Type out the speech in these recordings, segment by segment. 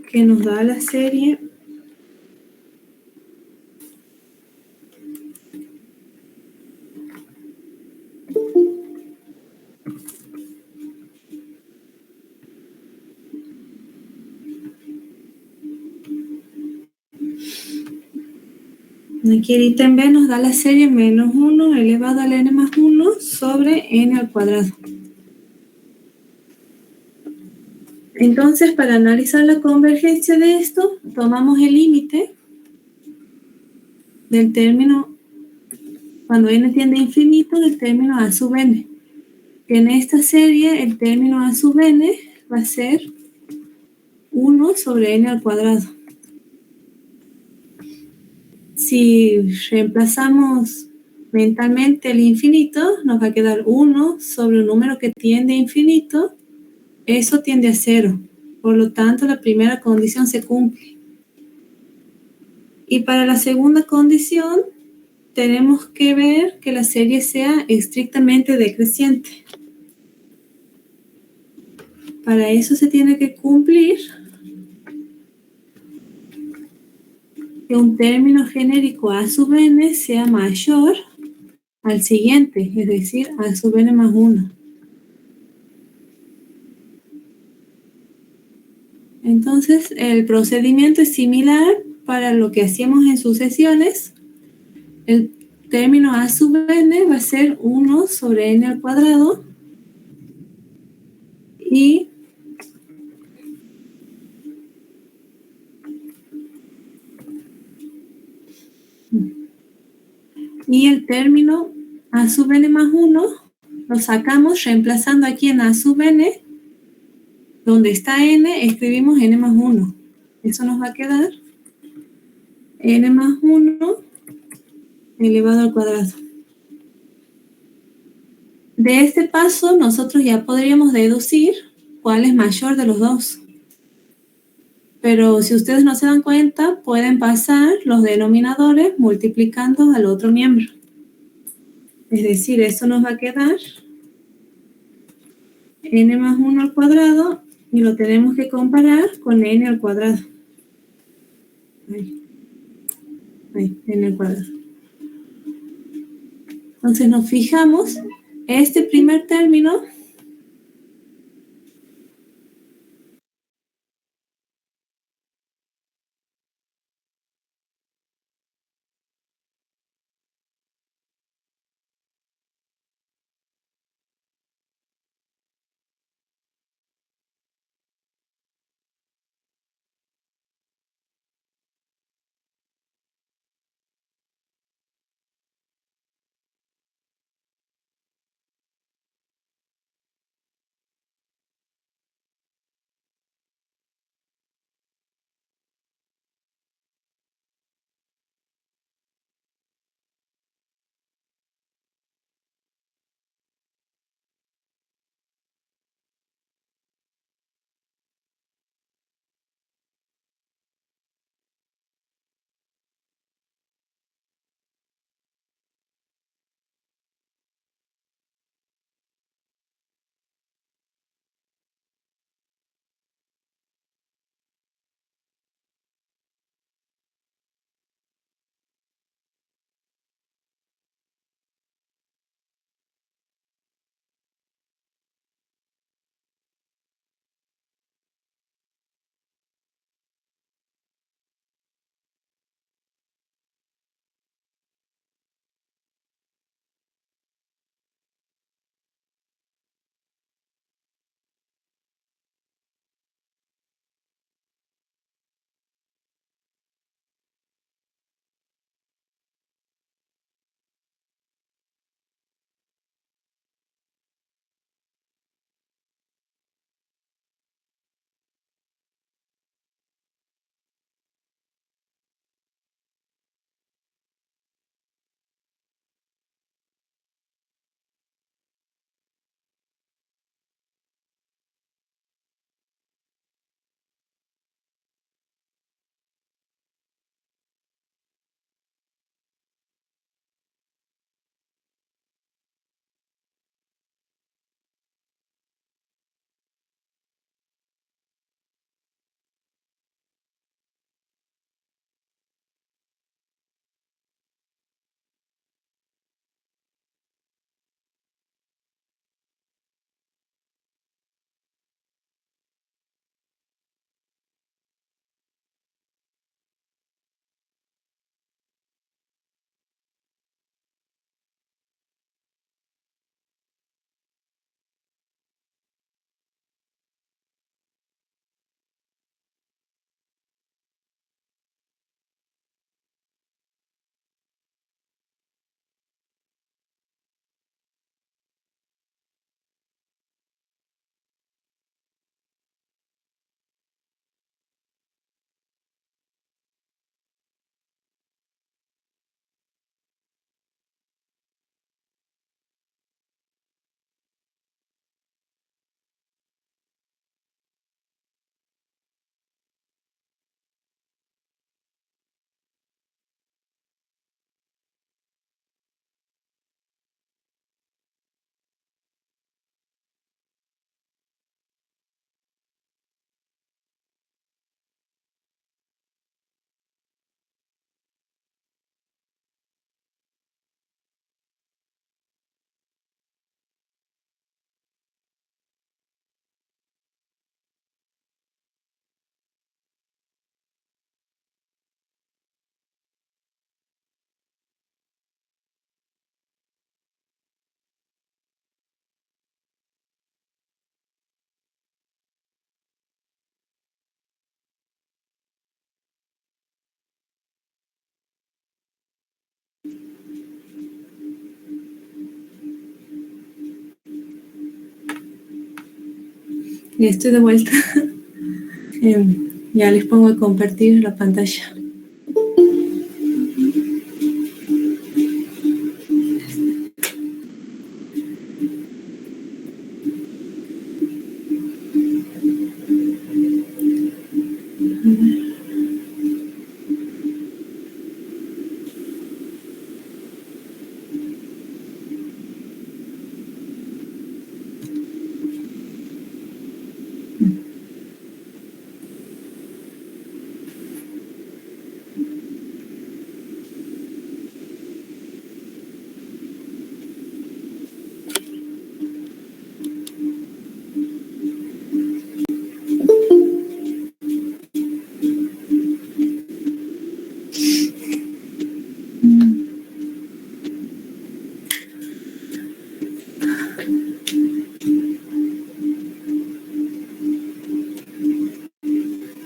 que nos da la serie aquí el ítem B nos da la serie menos 1 elevado al n más 1 sobre n al cuadrado. Entonces, para analizar la convergencia de esto, tomamos el límite del término, cuando n tiende a infinito, del término a sub n. En esta serie, el término a sub n va a ser 1 sobre n al cuadrado. Si reemplazamos mentalmente el infinito, nos va a quedar 1 sobre un número que tiende a infinito. Eso tiende a 0. Por lo tanto, la primera condición se cumple. Y para la segunda condición, tenemos que ver que la serie sea estrictamente decreciente. Para eso se tiene que cumplir que un término genérico a sub n sea mayor al siguiente, es decir, a sub n más 1. Entonces, el procedimiento es similar para lo que hacíamos en sucesiones. El término a sub n va a ser 1 sobre n al cuadrado y el término a sub n más 1 lo sacamos reemplazando aquí en a sub n, donde está n, escribimos n más 1. Eso nos va a quedar n más 1 elevado al cuadrado. De este paso, nosotros ya podríamos deducir cuál es mayor de los dos. Pero si ustedes no se dan cuenta, pueden pasar los denominadores multiplicando al otro miembro. Es decir, eso nos va a quedar n más 1 al cuadrado y lo tenemos que comparar con n al cuadrado. Ahí, n al cuadrado. Entonces nos fijamos, este primer término Y estoy de vuelta. Ya les pongo a compartir la pantalla.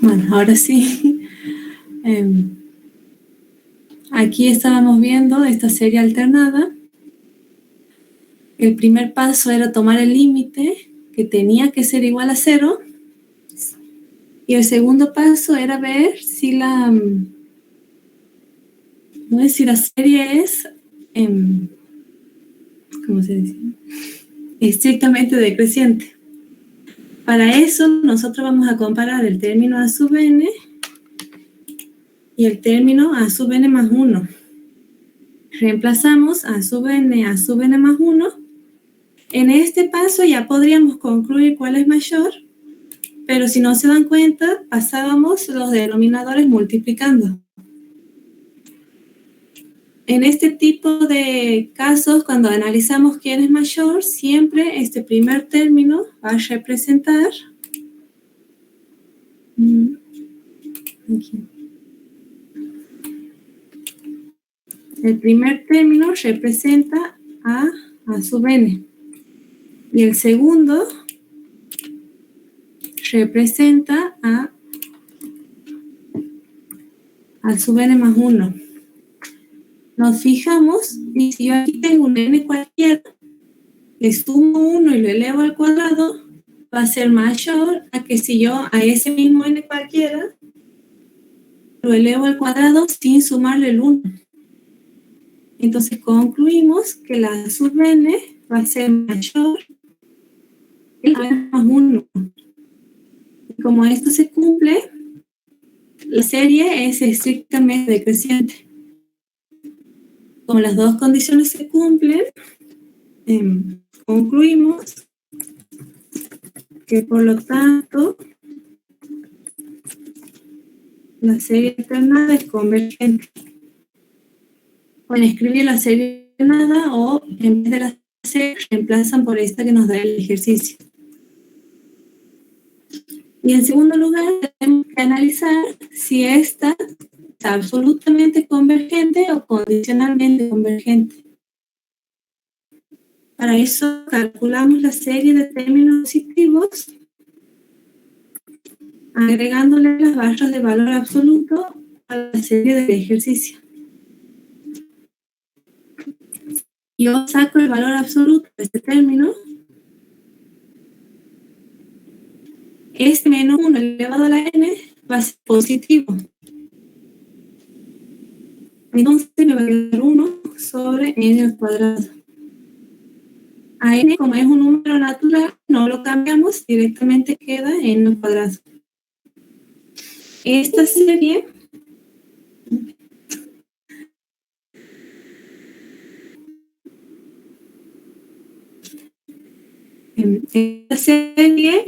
Bueno, ahora sí. Aquí estábamos viendo esta serie alternada. El primer paso era tomar el límite, que tenía que ser igual a 0. Y el segundo paso era ver si la serie es, ¿cómo se dice? Estrictamente decreciente. Para eso nosotros vamos a comparar el término a sub n y el término a sub n más 1. Reemplazamos a sub n más 1. En este paso ya podríamos concluir cuál es mayor, pero si no se dan cuenta, pasábamos los denominadores multiplicando. En este tipo de casos, cuando analizamos quién es mayor, siempre este primer término va a representar aquí. El primer término representa a sub n y el segundo representa a sub n más 1. Nos fijamos y si yo aquí tengo un n cualquiera, le sumo 1 y lo elevo al cuadrado, va a ser mayor a que si yo a ese mismo n cualquiera lo elevo al cuadrado sin sumarle el 1. Entonces concluimos que la sub n va a ser mayor que el n más 1. Y como esto se cumple, la serie es estrictamente decreciente. Como las dos condiciones se cumplen, concluimos que por lo tanto la serie alternada es convergente. Pueden escribir la serie alternada o en vez de la serie reemplazan por esta que nos da el ejercicio. Y en segundo lugar tenemos que analizar si esta es absolutamente convergente o condicionalmente convergente. Para eso calculamos la serie de términos positivos agregándole las barras de valor absoluto a la serie del ejercicio. Yo saco el valor absoluto de este término. Este menos 1 elevado a la n va a ser positivo. Entonces me va a quedar 1 sobre n al cuadrado. A n, como es un número natural, no lo cambiamos, directamente queda n al cuadrado. Esta serie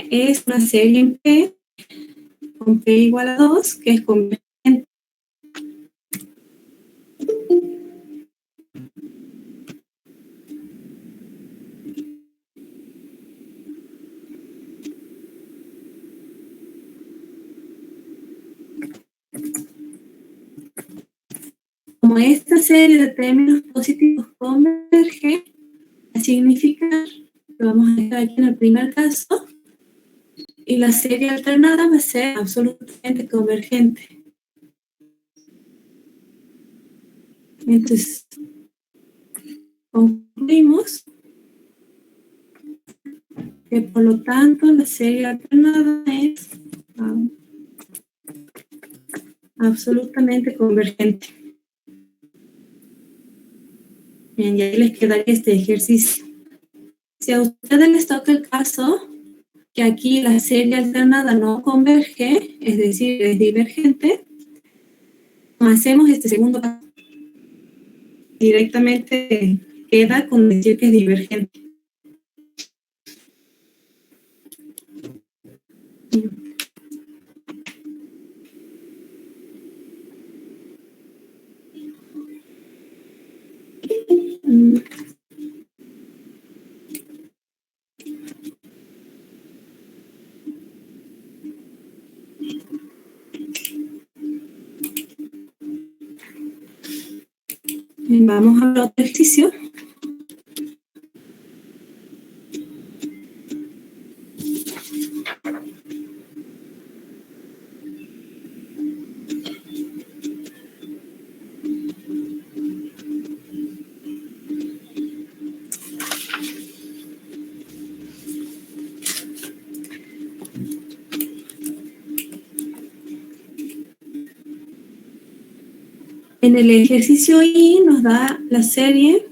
es una serie en P con P igual a 2, que es convergente. Como esta serie de términos positivos converge, va a significar que vamos a dejar aquí en el primer caso, y la serie alternada va a ser absolutamente convergente. Entonces, concluimos que por lo tanto la serie alternada es absolutamente convergente. Bien, y ahí les quedaría este ejercicio. Si a ustedes les toca el caso que aquí la serie alternada no converge, es decir, es divergente, hacemos este segundo caso. Directamente queda con decir que es divergente. Vamos a otro ejercicio. En el ejercicio I nos da la serie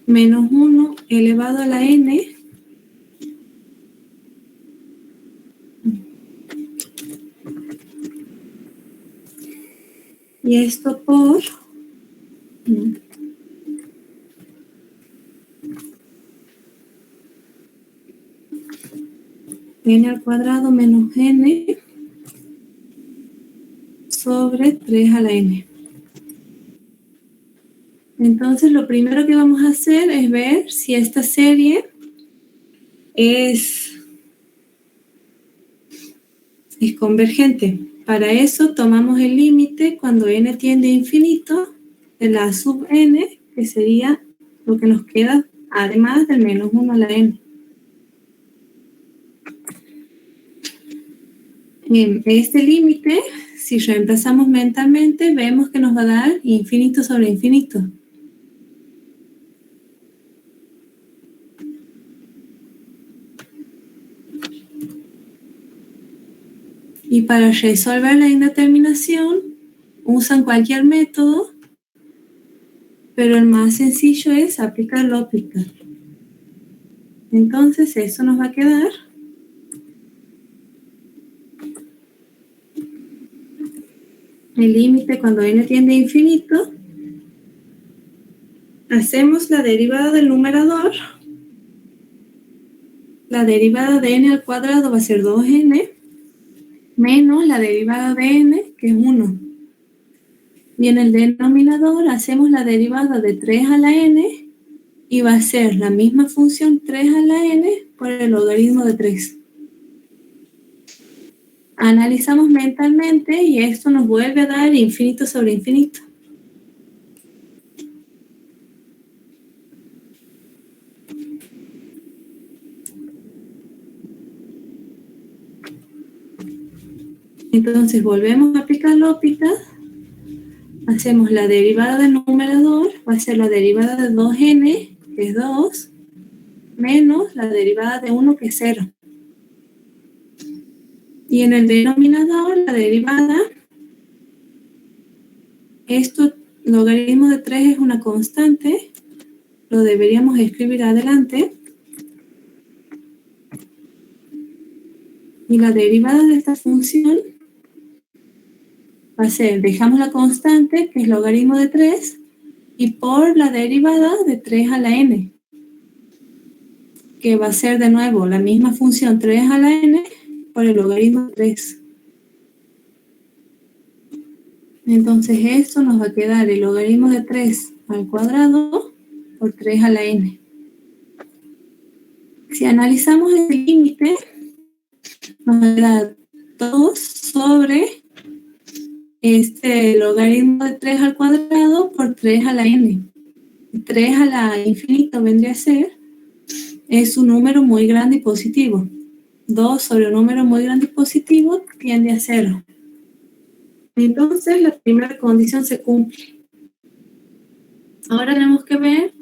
menos 1 elevado a la n y esto por n al cuadrado menos n sobre 3 a la n. Entonces lo primero que vamos a hacer es ver si esta serie es convergente. Para eso tomamos el límite cuando n tiende a infinito de la sub n, que sería lo que nos queda además del menos 1 a la n. En este límite, si reemplazamos mentalmente, vemos que nos va a dar infinito sobre infinito. Y para resolver la indeterminación, usan cualquier método, pero el más sencillo es aplicar L'Hopital. Entonces, eso nos va a quedar el límite cuando n tiende a infinito. Hacemos la derivada del numerador. La derivada de n al cuadrado va a ser 2n menos la derivada de n, que es 1. Y en el denominador hacemos la derivada de 3 a la n y va a ser la misma función 3 a la n por el logaritmo de 3. Analizamos mentalmente y esto nos vuelve a dar infinito sobre infinito. Entonces volvemos a aplicar L'Hopital. Hacemos la derivada del numerador, va a ser la derivada de 2n, que es 2, menos la derivada de 1, que es 0. Y en el denominador, la derivada, esto, logaritmo de 3 es una constante, lo deberíamos escribir adelante. Y la derivada de esta función va a ser, dejamos la constante, que es logaritmo de 3, y por la derivada de 3 a la n, que va a ser de nuevo la misma función 3 a la n por el logaritmo de 3. Entonces esto nos va a quedar el logaritmo de 3 al cuadrado por 3 a la n. Si analizamos el límite, nos da 2 sobre este logaritmo de 3 al cuadrado por 3 a la n. 3 a la infinito vendría a ser, es un número muy grande y positivo. 2 sobre un número muy grande y positivo tiende a 0. Entonces la primera condición se cumple. Ahora tenemos que ver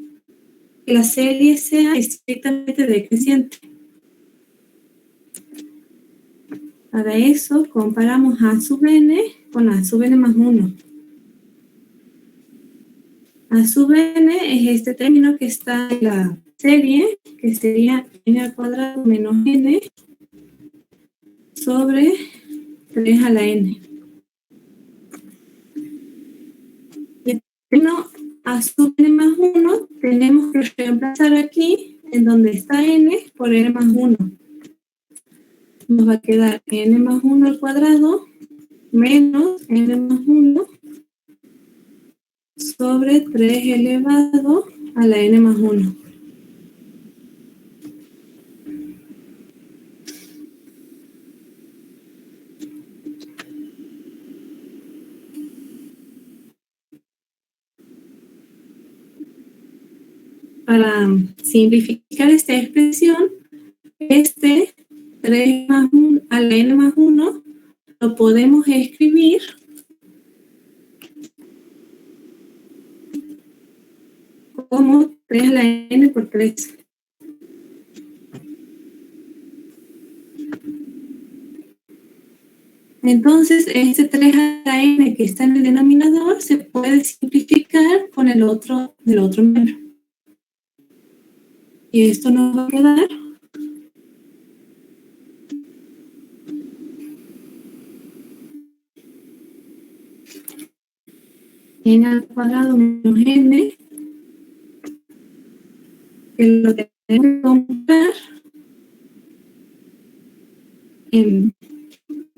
que la serie sea estrictamente decreciente. Para eso comparamos a sub n con a sub n más 1. A sub n es este término que está en la serie, que sería n al cuadrado menos n sobre 3 a la n. Y el término a sub n más 1 tenemos que reemplazar aquí, en donde está n, por n más 1. Nos va a quedar n más 1 al cuadrado menos n más 1 sobre 3 elevado a la n más 1. Para simplificar esta expresión, este 3 más 1 a la n más 1 lo podemos escribir como 3 a la n por 3. Entonces, este 3 a la n que está en el denominador se puede simplificar con el otro del otro miembro. Y esto nos va a quedar n al cuadrado menos n, que lo que tenemos que comprar.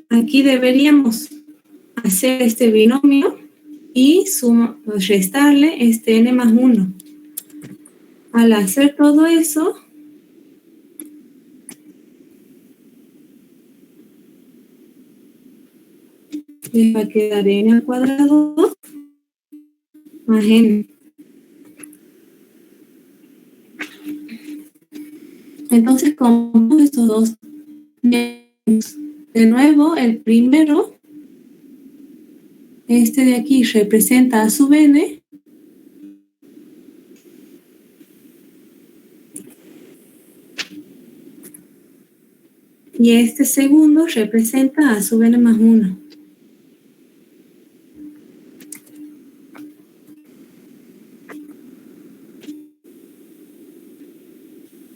Aquí deberíamos hacer este binomio y restarle este n más 1. Al hacer todo eso, les va a quedar n al cuadrado más n. Entonces, como estos dos, de nuevo, el primero, este de aquí representa a sub n, y este segundo representa a sub n más 1.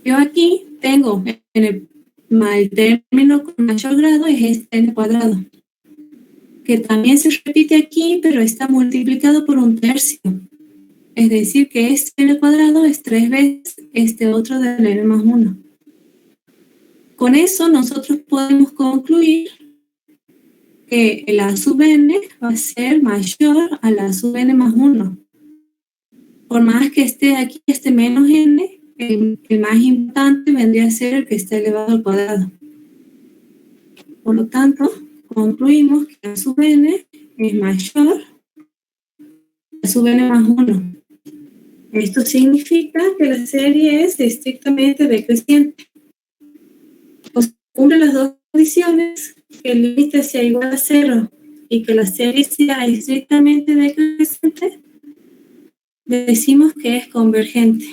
Yo aquí tengo el término con mayor grado es este n cuadrado, que también se repite aquí, pero está multiplicado por 1/3. Es decir, que este n cuadrado es 3 veces este otro del n más 1. Con eso nosotros podemos concluir que el a sub n va a ser mayor a la sub n más 1. Por más que esté aquí este menos n, el más importante vendría a ser el que está elevado al cuadrado. Por lo tanto, concluimos que a sub n es mayor a sub n más 1. Esto significa que la serie es estrictamente decreciente. Pues cumple las dos condiciones, que el límite sea igual a 0 y que la serie sea estrictamente decreciente, decimos que es convergente.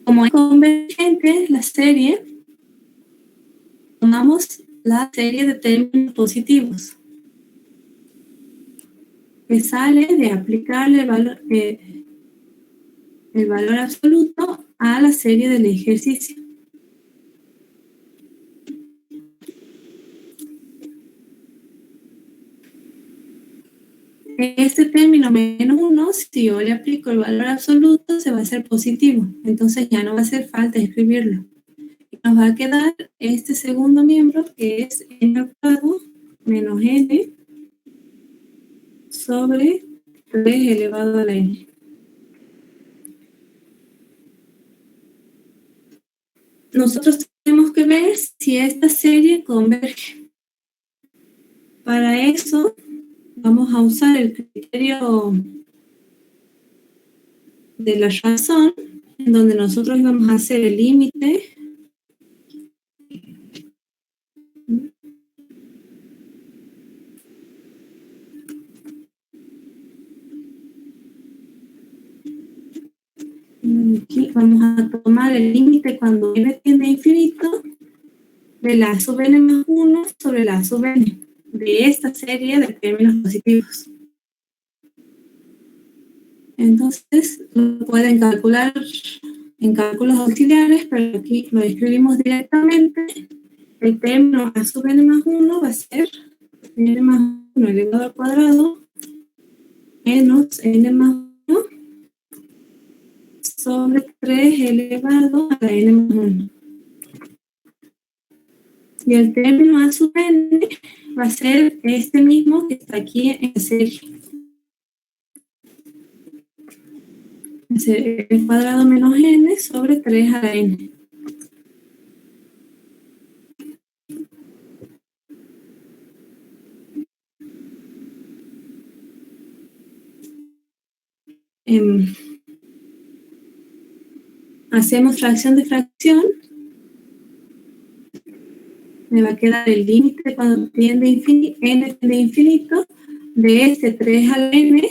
Como es convergente la serie, tomamos la serie de términos positivos, que sale de aplicarle el valor absoluto a la serie del ejercicio. Este término menos 1, si yo le aplico el valor absoluto, se va a hacer positivo. Entonces ya no va a hacer falta escribirlo. Nos va a quedar este segundo miembro, que es n al cuadrado menos n sobre 3 elevado a la n. Nosotros tenemos que ver si esta serie converge. Para eso vamos a usar el criterio de la razón, en donde nosotros vamos a hacer el límite vamos a tomar el límite cuando n tiende a infinito de la sub n más 1 sobre la sub n de esta serie de términos positivos. Entonces, lo pueden calcular en cálculos auxiliares, pero aquí lo escribimos directamente. El término a sub n más 1 va a ser n más 1 elevado al cuadrado menos n más 1 sobre 3 elevado a la n más 1. Y el término a sub n va a ser este mismo que está aquí en la serie. Es el cuadrado menos n sobre 3 a la n. Hacemos fracción de fracción. Me va a quedar el límite cuando tiende a infinito, n tiende a infinito de este 3 a la n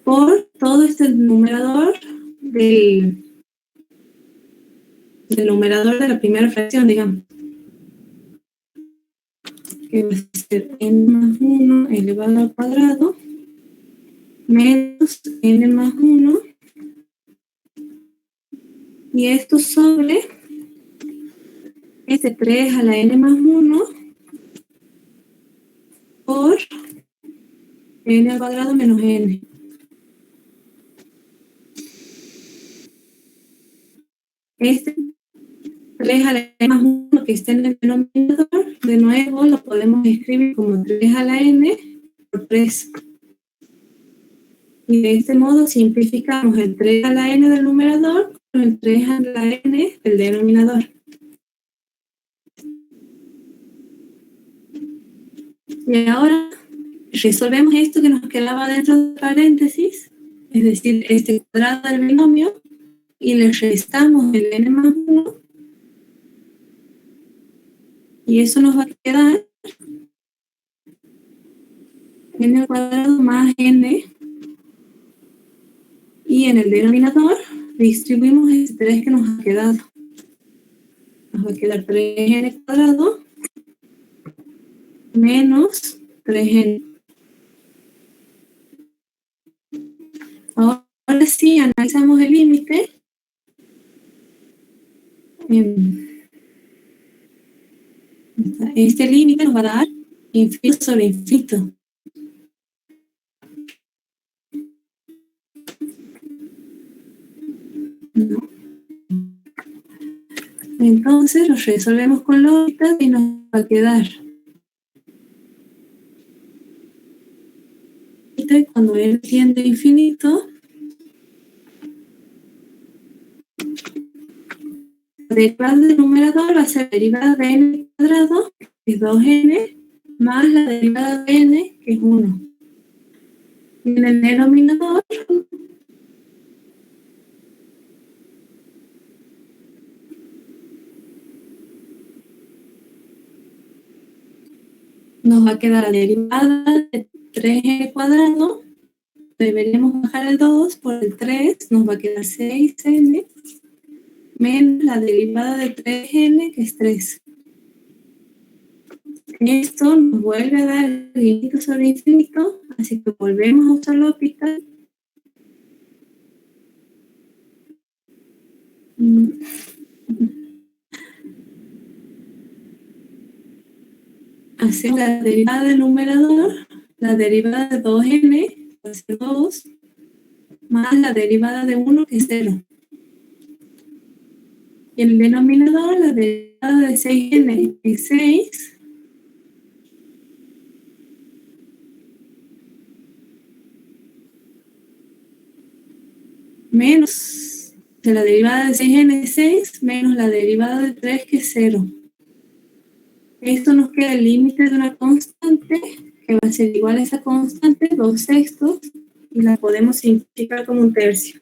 por todo este numerador del numerador de la primera fracción, digamos. Que va a ser n más 1 elevado al cuadrado menos n más 1 y esto sobre este 3 a la n más 1 por n al cuadrado menos n. Este 3 a la n más 1 que está en el denominador, de nuevo lo podemos escribir como 3 a la n por 3. Y de este modo simplificamos el 3 a la n del numerador con el 3 a la n del denominador. Y ahora resolvemos esto que nos quedaba dentro de paréntesis, es decir, este cuadrado del binomio, y le restamos el n más 1, y eso nos va a quedar n al cuadrado más n, y en el denominador distribuimos este 3 que nos ha quedado. Nos va a quedar 3n cuadrado menos 3n. Ahora sí, analizamos el límite. Este límite nos va a dar infinito sobre infinito. ¿No? Entonces lo resolvemos con lógica y nos va a quedar cuando n tiende a infinito, la derivada del numerador va a ser la derivada de n cuadrado, que es 2n, más la derivada de n, que es 1. Y en el denominador nos va a quedar la derivada de 3n cuadrado, deberíamos bajar el 2 por el 3, nos va a quedar 6n, menos la derivada de 3n, que es 3. Esto nos vuelve a dar el infinito sobre infinito, así que volvemos a usar la hospital. Hacemos la derivada del numerador, la derivada de 2n, va a ser 2, más la derivada de 1, que es 0. Y en el denominador, la derivada de 6n es 6. Menos de la derivada de 6n es 6, menos la derivada de 3, que es 0. Esto nos queda el límite de una constante, que va a ser igual a esa constante, 2/6, y la podemos simplificar como un tercio.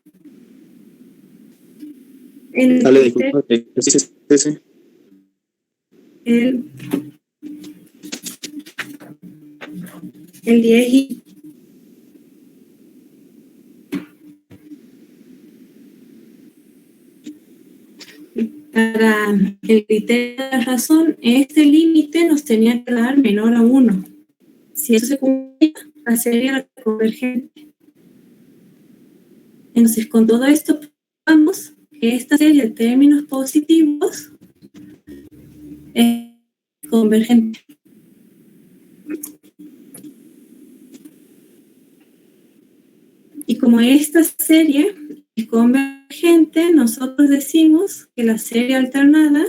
Dale, disculpa, ¿qué es ese? El 10 y para el criterio de la razón, este límite nos tenía que dar menor a 1. Si eso se cumplía, la serie era convergente. Entonces, con todo esto, vamos que esta serie de términos positivos es convergente. Y como esta serie es convergente, nosotros decimos que la serie alternada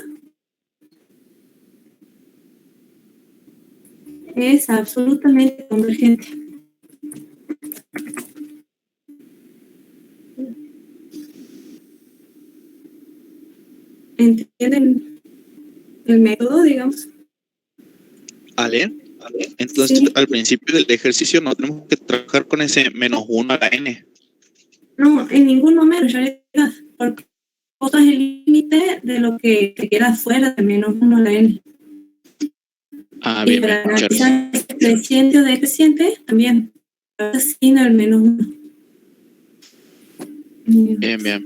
es absolutamente convergente. ¿Entienden el método, digamos? Ale, entonces Sí. al principio del ejercicio no tenemos que trabajar con ese -1 a la n. No, en ningún momento, en realidad, porque es el límite de lo que queda fuera de -1 a la n. Ah, Y bien, para bien, muchas gracias. analizar creciente o decreciente, también, sin el -1. Bien, bien.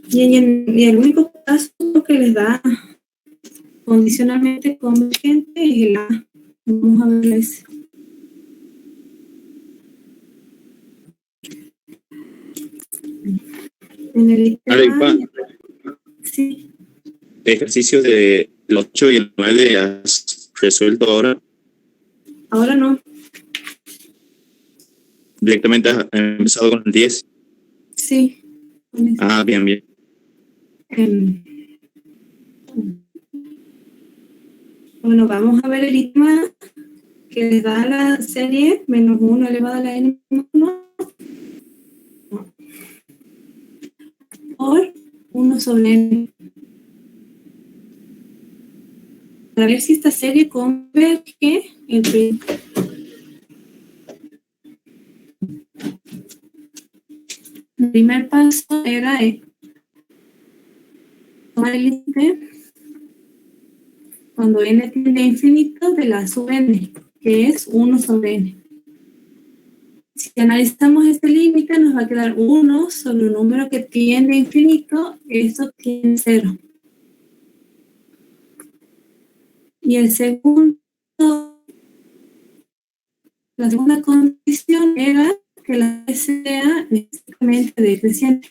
Y el único caso que les da condicionalmente convergente es el A. Vamos a ver ese. En el Ale, sí. el ejercicio del 8 y el 9 has resuelto ahora. Ahora no. Directamente has empezado con el 10. Sí. Ah, bien, bien. Bueno, vamos a ver el ITMA que les da la serie -1 elevado a la n -1 por 1 sobre n. Para ver si esta serie converge entre el primer paso era tomar el límite cuando n tiende a infinito de la sub n, que es 1 sobre n. Si analizamos este límite, nos va a quedar 1 sobre un número que tiende a infinito, eso tiene 0. Y la segunda condición era que la sea necesariamente decreciente.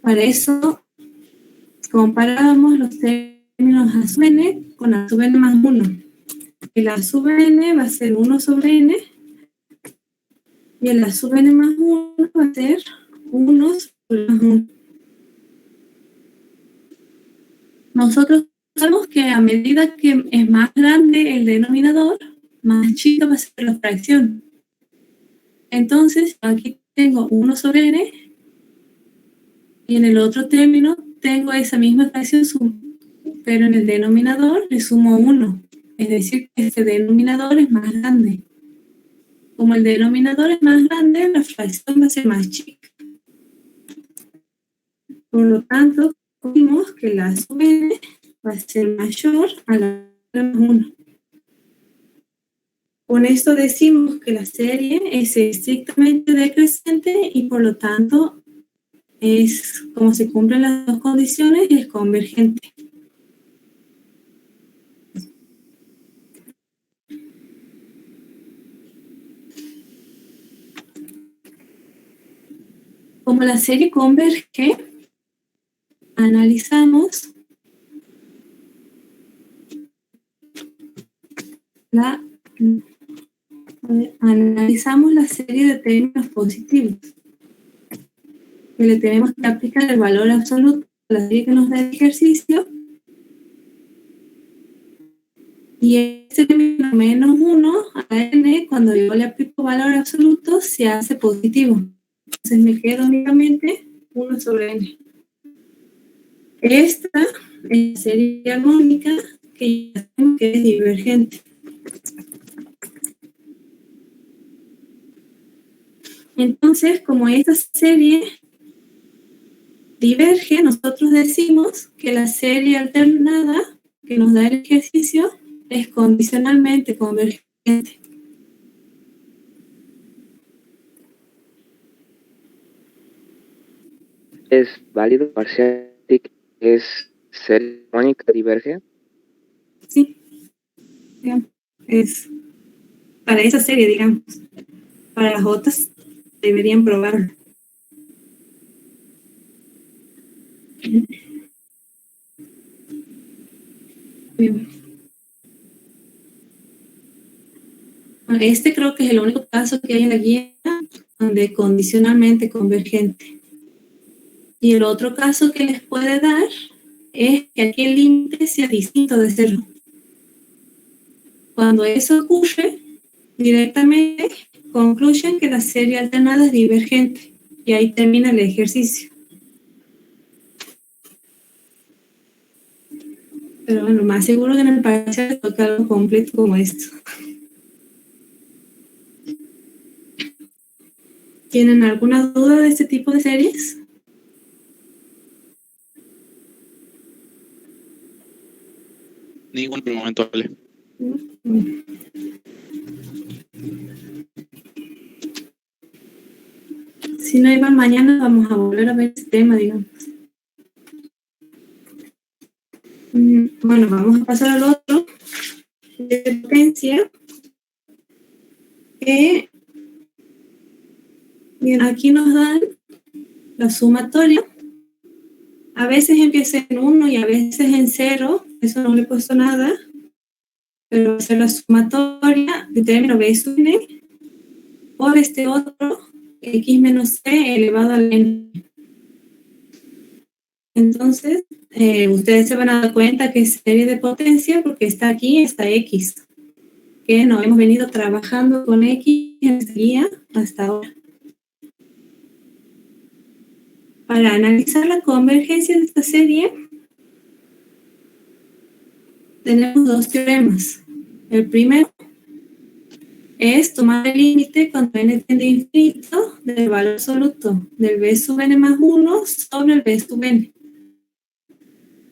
Para eso, comparábamos los términos a sub n con a sub n más 1. El a sub n va a ser 1 sobre n, y el a sub n más 1 va a ser 1 sobre más 1. Nosotros sabemos que a medida que es más grande el denominador, más chica va a ser la fracción. Entonces, aquí tengo 1 sobre n, y en el otro término tengo esa misma fracción sub, pero en el denominador le sumo 1. Es decir, que este denominador es más grande. Como el denominador es más grande, la fracción va a ser más chica. Por lo tanto, vimos que la sub n va a ser mayor a la más 1. Con esto decimos que la serie es estrictamente decreciente y por lo tanto es como se cumplen las dos condiciones y es convergente. Como la serie converge, analizamos la serie de términos positivos. Que le tenemos que aplicar el valor absoluto a la serie que nos da el ejercicio. Y este término -1 a n, cuando yo le aplico valor absoluto, se hace positivo. Entonces me queda únicamente 1 sobre n. Esta es la serie armónica que ya sabemos que es divergente. Entonces, como esta serie diverge, nosotros decimos que la serie alternada que nos da el ejercicio es condicionalmente convergente. ¿Es válido parcial que es serie armónica diverge? Sí, digamos, es para esa serie, digamos. Para las otras deberían probarlo. Bien. Este creo que es el único caso que hay en la guía donde es condicionalmente convergente. Y el otro caso que les puede dar es que aquí el límite sea distinto de cero. Cuando eso ocurre, directamente concluyen que la serie alternada es divergente y ahí termina el ejercicio. Pero bueno, más seguro que en el parcial toca algo completo como esto. ¿Tienen alguna duda de este tipo de series? Ningún por el momento, Ale. Si no iban mañana, vamos a volver a ver este tema, digamos. Bueno, vamos a pasar al otro, de potencia, que bien, aquí nos dan la sumatoria. A veces empieza en 1 y a veces en 0, eso no le he puesto nada, pero va a ser la sumatoria de término b sub n por este otro, x menos c elevado al n. Entonces, ustedes se van a dar cuenta que es serie de potencia porque está aquí, está x, que no hemos venido trabajando con x en esta guía hasta ahora. Para analizar la convergencia de esta serie, tenemos dos teoremas. El primero es tomar el límite cuando n tiende a infinito del valor absoluto del b sub n más 1 sobre el b sub n.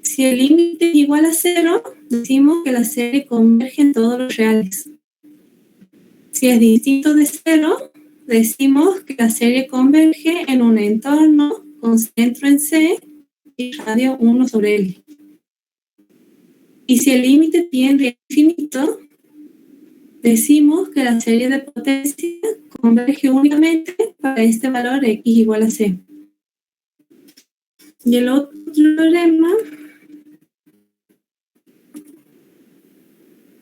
Si el límite es igual a 0, decimos que la serie converge en todos los reales. Si es distinto de 0, decimos que la serie converge en un entorno con centro en C y radio 1 sobre L. Y si el límite tiende a infinito, decimos que la serie de potencia converge únicamente para este valor x igual a c. Y el otro teorema,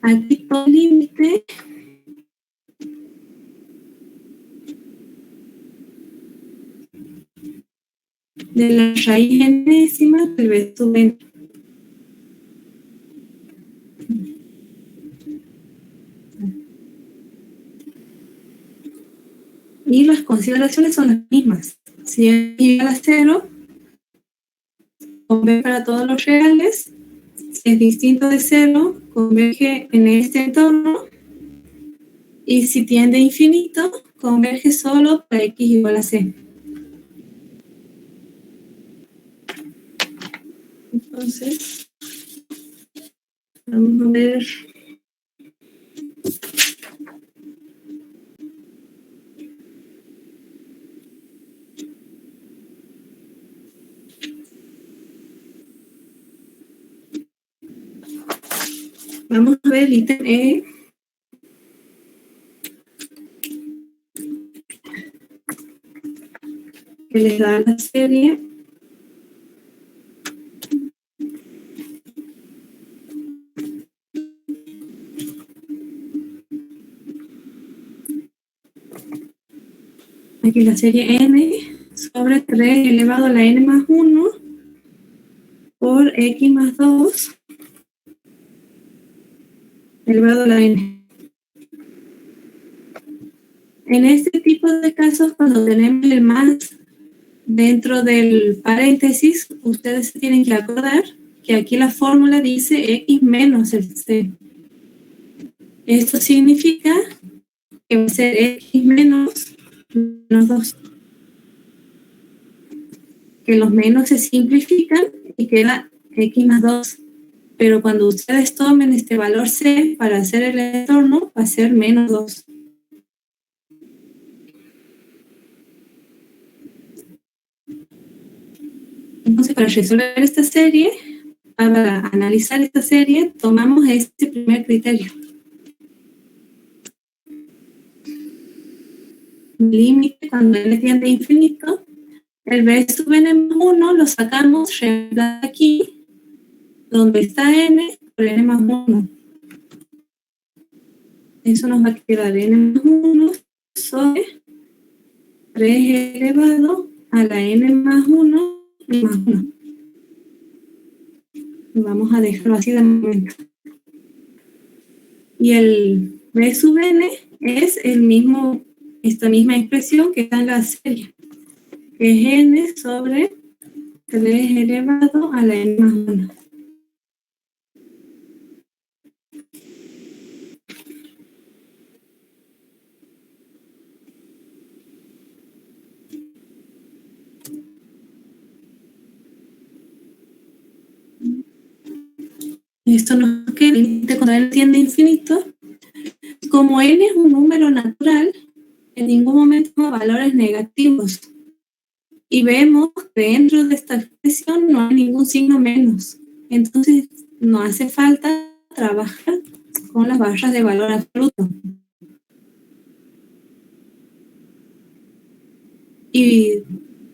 aquí todo límite de la raíz enésima del b sub n. Y las consideraciones son las mismas. Si es igual a 0, converge para todos los reales. Si es distinto de 0, converge en este entorno. Y si tiende a infinito, converge solo para x igual a c. Entonces, vamos a ver. Vamos a ver el ítem E. Que les da la serie. Aquí la serie n sobre 3 elevado a la n más 1 por x más 2 elevado a la n. En este tipo de casos, cuando tenemos el más dentro del paréntesis, ustedes se tienen que acordar que aquí la fórmula dice x menos el c. Esto significa que va a ser x menos 2. Que los menos se simplifican y queda x más 2. Pero cuando ustedes tomen este valor c para hacer el entorno, va a ser menos 2. Entonces, para resolver esta serie, para analizar esta serie, tomamos este primer criterio. Límite cuando n tiende a infinito. El b sub n más 1 lo sacamos aquí, donde está n por n más 1. Eso nos va a quedar n más 1 sobre 3 elevado a la n más 1 y más 1. Vamos a dejarlo así de momento. Y el b sub n es esta misma expresión que está en la serie, que es n sobre 3 elevado a la n más 1. Esto nos queda el límite cuando n tiende a infinito. Como n es un número natural, en ningún momento toma valores negativos. Y vemos que dentro de esta expresión no hay ningún signo menos. Entonces, no hace falta trabajar con las barras de valor absoluto. Y,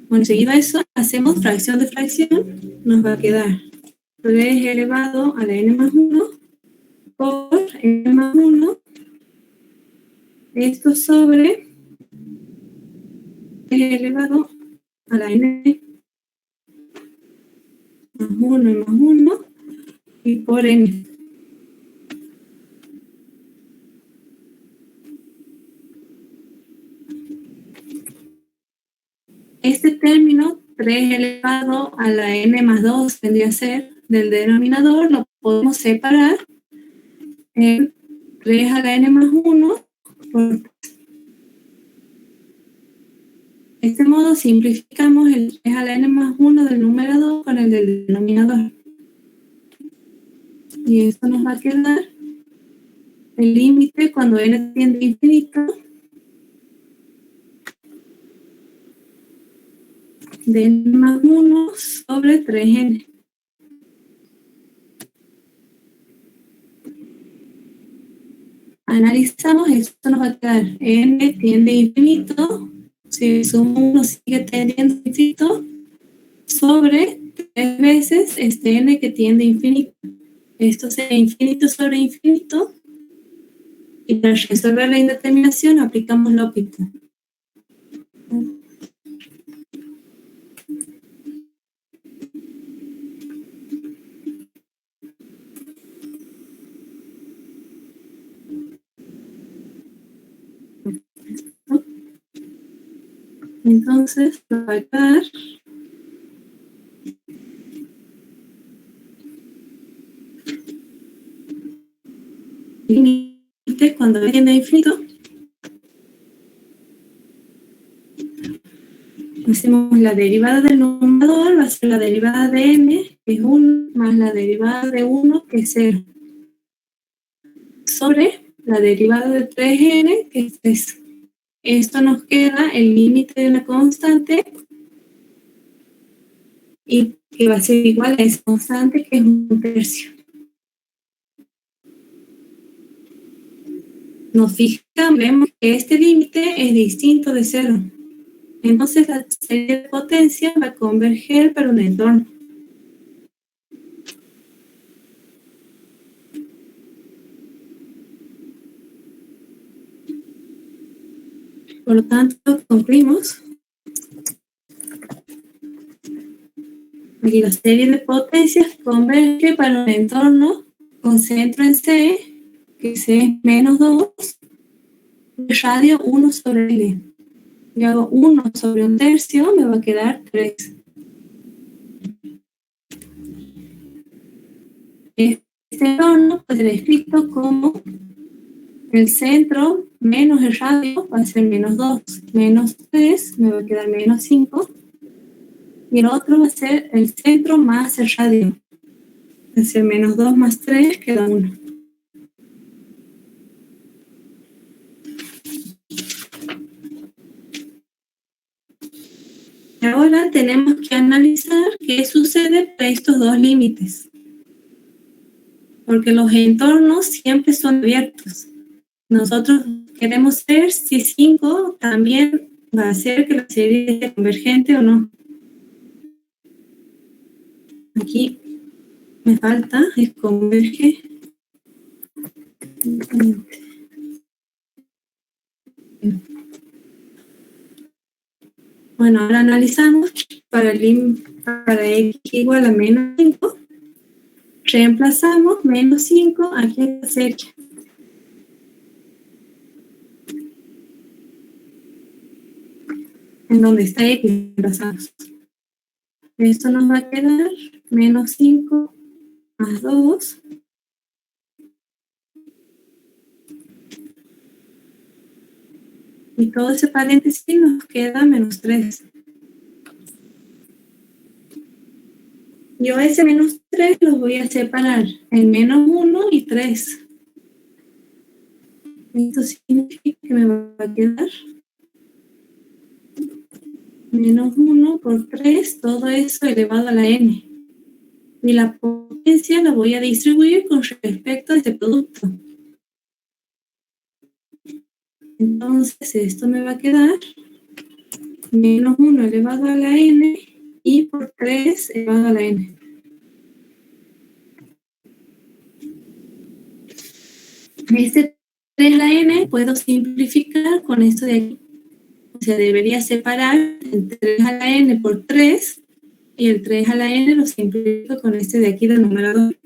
bueno, seguido a eso, hacemos fracción de fracción. Nos va a quedar 3 elevado a la n más 1 por n más 1. Esto sobre 3 elevado a la n más 1 y más 1 y por n. Este término, 3 elevado a la n más 2, tendría a ser del denominador, lo podemos separar en 3 a la n más 1 por 3. De este modo simplificamos el 3 a la n más 1 del numerador con el del denominador. Y esto nos va a quedar el límite cuando n tiende a infinito de n más 1 sobre 3n. Analizamos, esto nos va a quedar n tiende a infinito, si sumo 1 sigue tendiendo a infinito, sobre 3 veces este n que tiende a infinito. Esto sería infinito sobre infinito, y para resolver la indeterminación aplicamos L'Hopital. Entonces, va a quedar límite cuando tiende a infinito. Hacemos la derivada del numerador, va a ser la derivada de n, que es 1, más la derivada de 1, que es 0, sobre la derivada de 3n, que es 3. Esto nos queda el límite de una constante y que va a ser igual a esa constante, que es 1/3. Nos fijamos, vemos que este límite es distinto de 0. Entonces la serie de potencia va a converger para un entorno. Por lo tanto, concluimos que la serie de potencias converge para un entorno con centro en C, que C es menos 2, de radio 1 sobre L. Yo hago 1 sobre 1/3, me va a quedar 3. Este entorno puede ser escrito como el centro menos el radio va a ser -2, menos 3 me va a quedar -5, y el otro va a ser el centro más el radio, va a ser -2 más 3 queda 1. Ahora tenemos que analizar qué sucede para estos dos límites, porque los entornos siempre son abiertos. Nosotros queremos ver si 5 también va a hacer que la serie sea convergente o no. Aquí me falta, es converge. Bueno, ahora analizamos para x igual a -5, reemplazamos -5 aquí en la serie. En donde está x reemplazamos. Esto nos va a quedar -5 más 2. Y todo ese paréntesis nos queda -3. Yo ese -3 los voy a separar en -1 y 3. Esto significa que me va a quedar -1 por 3, todo eso elevado a la n. Y la potencia la voy a distribuir con respecto a este producto. Entonces esto me va a quedar -1 elevado a la n y por 3 elevado a la n. Este 3 a la n puedo simplificar con esto de aquí. O sea, debería separar el 3 a la n por 3 y el 3 a la n lo simplifico con este de aquí del numerador.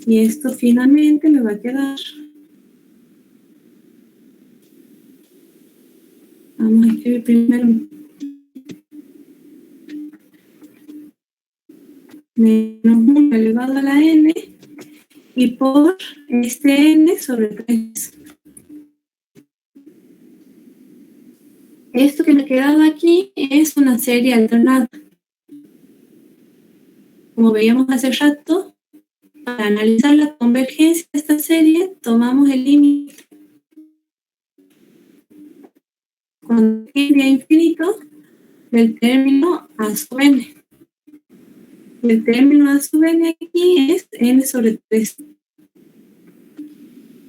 Y esto finalmente me va a quedar. Vamos a escribir primero -1 elevado a la n y por este n sobre 3. Esto que me ha quedado aquí es una serie alternada. Como veíamos hace rato, para analizar la convergencia de esta serie, tomamos el límite cuando tiende a infinito del término a sub n. El término a sub n aquí es n sobre 3.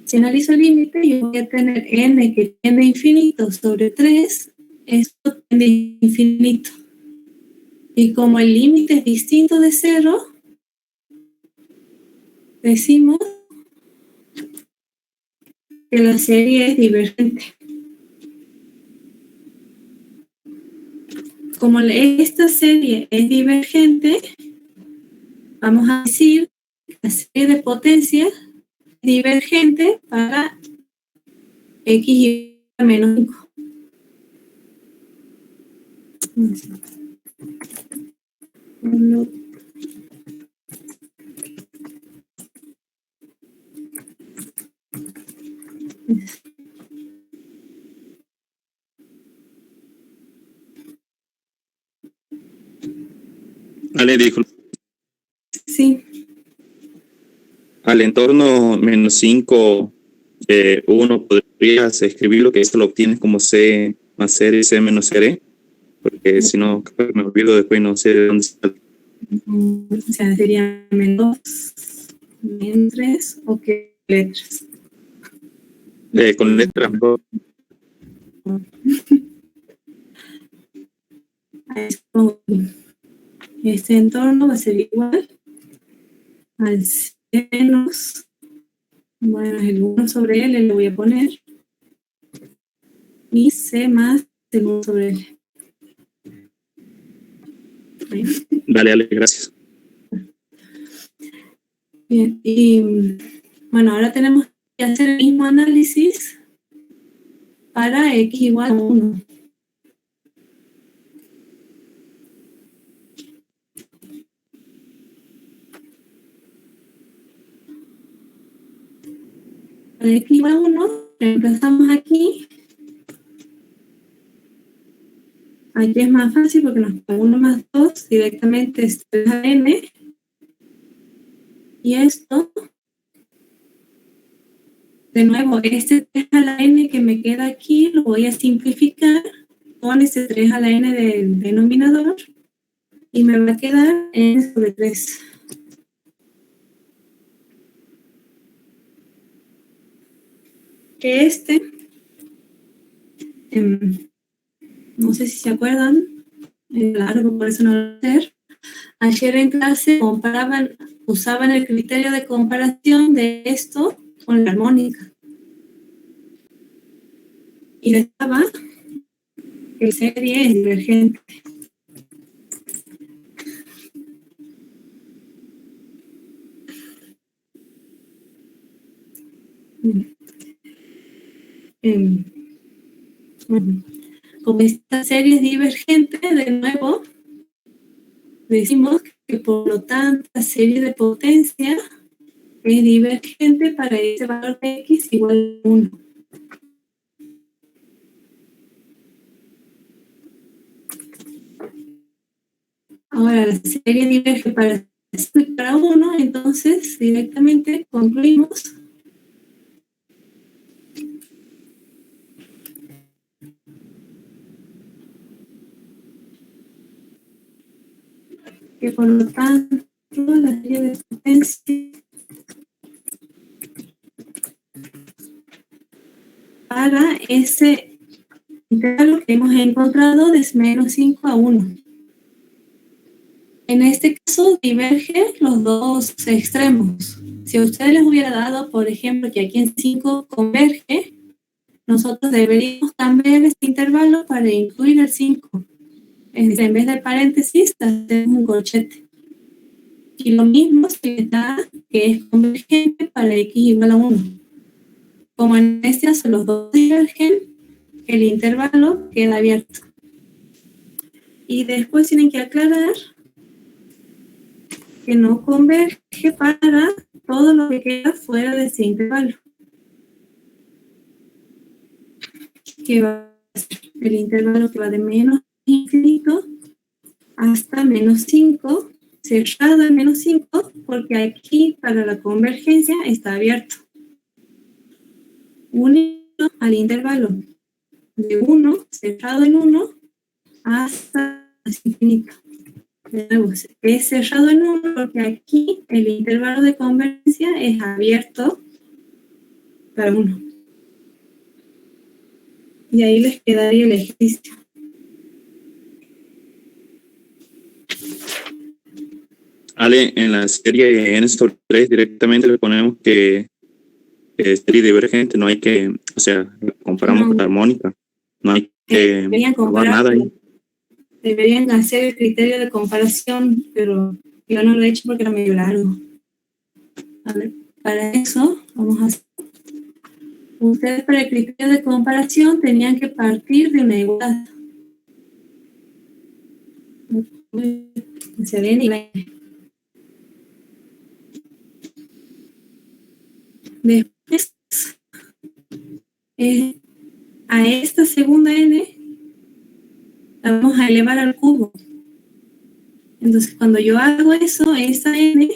Si analizo el límite, yo voy a tener n que tiende a infinito sobre 3, esto tiende a infinito. Y como el límite es distinto de 0, decimos que la serie es divergente. Como esta serie es divergente, vamos a decir que la serie de potencia es divergente para x igual a -5. Ale, disculpa. Sí. Al entorno -5, 1, podrías escribirlo que esto lo obtienes como C más C y C menos C, porque si no, me olvido después, no sé de dónde está. O sea, sería -2, -3 o qué letras. Con letras mejor. Este entorno va a ser igual al C menos, bueno, el 1 sobre L lo voy a poner, y C más el 1 sobre L. Dale, gracias. Bien, y bueno, ahora tenemos que hacer el mismo análisis para x igual a 1. Para x igual a 1, reemplazamos aquí. Aquí es más fácil porque nos da 1 más 2 directamente es 3 a la n. Y esto, de nuevo, este 3 a la n que me queda aquí, lo voy a simplificar con este 3 a la n del denominador. Y me va a quedar n sobre 3. Que no sé si se acuerdan, es largo, por eso no lo voy a hacer. Ayer en clase usaban el criterio de comparación de esto con la armónica. Y les daba que serie es divergente. Como esta serie es divergente, de nuevo, decimos que por lo tanto la serie de potencia es divergente para ese valor de x igual a 1. Ahora la serie diverge para 5 y para 1, entonces directamente concluimos que por lo tanto la serie de potencia para ese intervalo que hemos encontrado es menos 5 a 1. En este caso divergen los dos extremos. Si a ustedes les hubiera dado, por ejemplo, que aquí en 5 converge, nosotros deberíamos cambiar este intervalo para incluir el 5. Es decir, en vez de paréntesis, hacemos un corchete. Y lo mismo se les da que es convergente para x igual a 1. Como en este caso los dos divergen, el intervalo queda abierto. Y después tienen que aclarar que no converge para todo lo que queda fuera de ese intervalo. Que va a ser el intervalo que va de menos infinito hasta menos 5, cerrado en menos 5, porque aquí para la convergencia está abierto. Unido al intervalo de 1, cerrado en 1, hasta infinito. De nuevo, es cerrado en 1 porque aquí el intervalo de convergencia es abierto para 1. Y ahí les quedaría el ejercicio. Ale, en la serie n sobre 3 directamente le ponemos que es serie divergente, no hay que, o sea, comparamos con la armónica, no hay que probar nada ahí. Deberían hacer el criterio de comparación, pero yo no lo he hecho porque era medio largo. A ver, para eso vamos a hacer. Ustedes para el criterio de comparación tenían que partir de una igualdad. Se ven y ven. Después, a esta segunda n la vamos a elevar al cubo. Entonces, cuando yo hago eso, esa n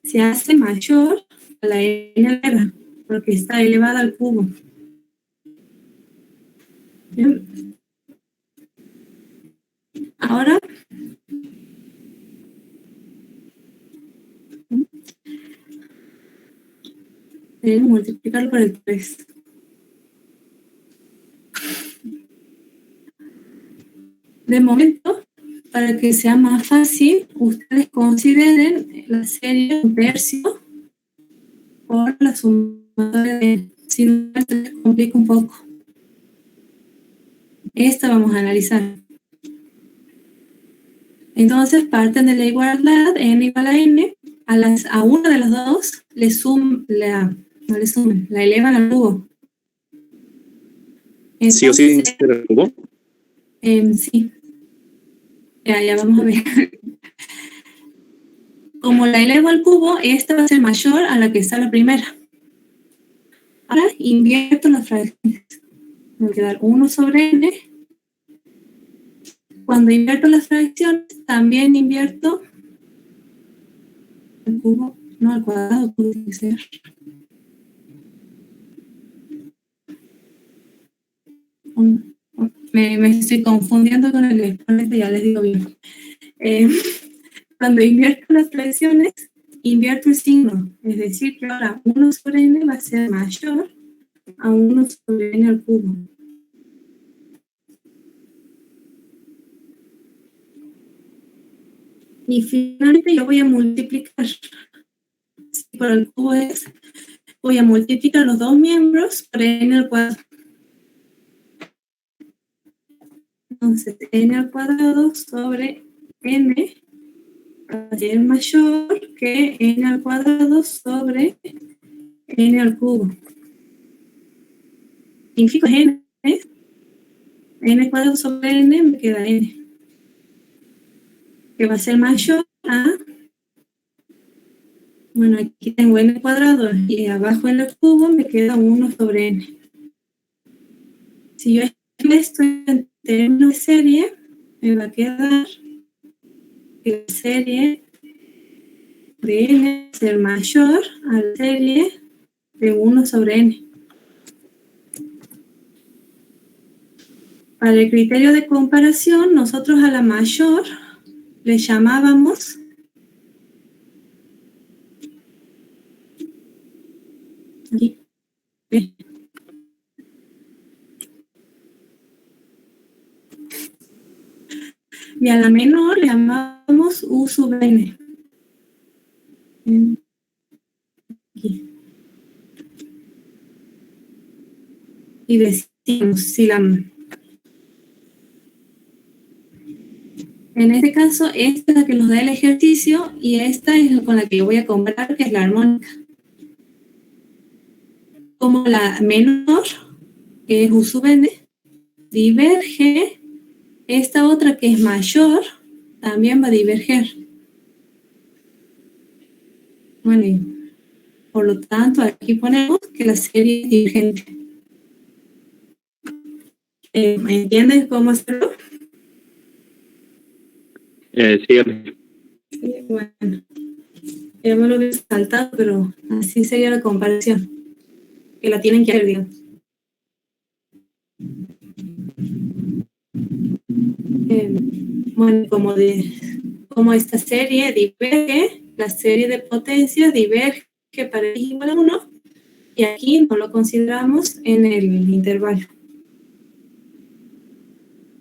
se hace mayor a la n alta, porque está elevada al cubo. ¿Bien? Ahora, tenemos que multiplicarlo por el 3. De momento, para que sea más fácil, ustedes consideren la serie un tercio por la sumatoria de, si no, se les complica un poco. Esta vamos a analizar. Entonces, parten de la igualdad n igual a n, a una de las dos no le sumen, la elevan al cubo. sí o sí tiene que Entonces, ser al cubo. sí, ya vamos a ver. Como la elevo al cubo, esta va a ser mayor a la que está la primera. Ahora invierto las fracciones. Me va a quedar 1 sobre n. Cuando invierto las fracciones, también invierto el cubo, no al cuadrado, puede ser. Me estoy confundiendo con el exponente, ya les digo bien. Cuando invierto las fracciones, invierto el signo. Es decir, que ahora 1 sobre n va a ser mayor a 1 sobre n al cubo. Y finalmente yo voy a multiplicar. Si por el cubo es, voy a multiplicar los dos miembros por n al cuadrado. Entonces, n al cuadrado sobre n va a ser mayor que n al cuadrado sobre n al cubo. Significa n cuadrado sobre n me queda n, que va a ser mayor a, bueno, aquí tengo n cuadrado y abajo en el cubo me queda 1 sobre n. Si yo escribo esto en términos de serie, me va a quedar que la serie de n va a ser mayor a la serie de 1 sobre n. Para el criterio de comparación, nosotros a la mayor le llamábamos aquí, y a la menor le llamábamos u sobre n. Aquí. Y decimos si la... En este caso, esta es la que nos da el ejercicio y esta es con la que yo voy a comparar, que es la armónica. Como la menor, que es u sub n, diverge, esta otra que es mayor, también va a diverger. Bueno, y por lo tanto, aquí ponemos que la serie es divergente. ¿Me entiendes cómo hacerlo? Sígame. Sí, bueno, ya me lo había saltado, pero así sería la comparación, que la tienen que hacer, digamos. Bueno, como esta serie diverge, la serie de potencias diverge para x igual a 1, y aquí no lo consideramos en el intervalo.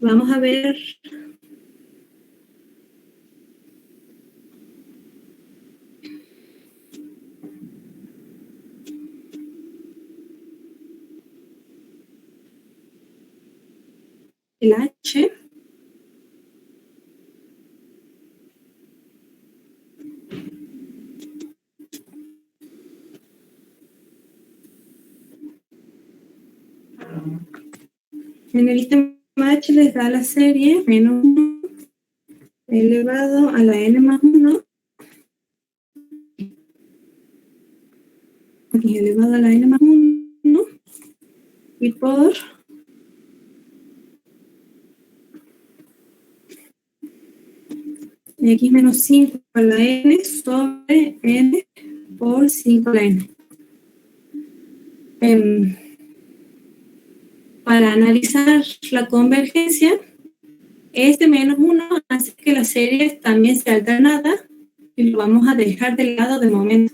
Vamos a ver el h. En el sistema h les da la serie menos 1 elevado a la n más 1, aquí elevado a la n más 1, y por x menos 5 a la n sobre n por 5 a la n. Para analizar la convergencia, este menos 1 hace que la serie también sea alternada y lo vamos a dejar de lado de momento.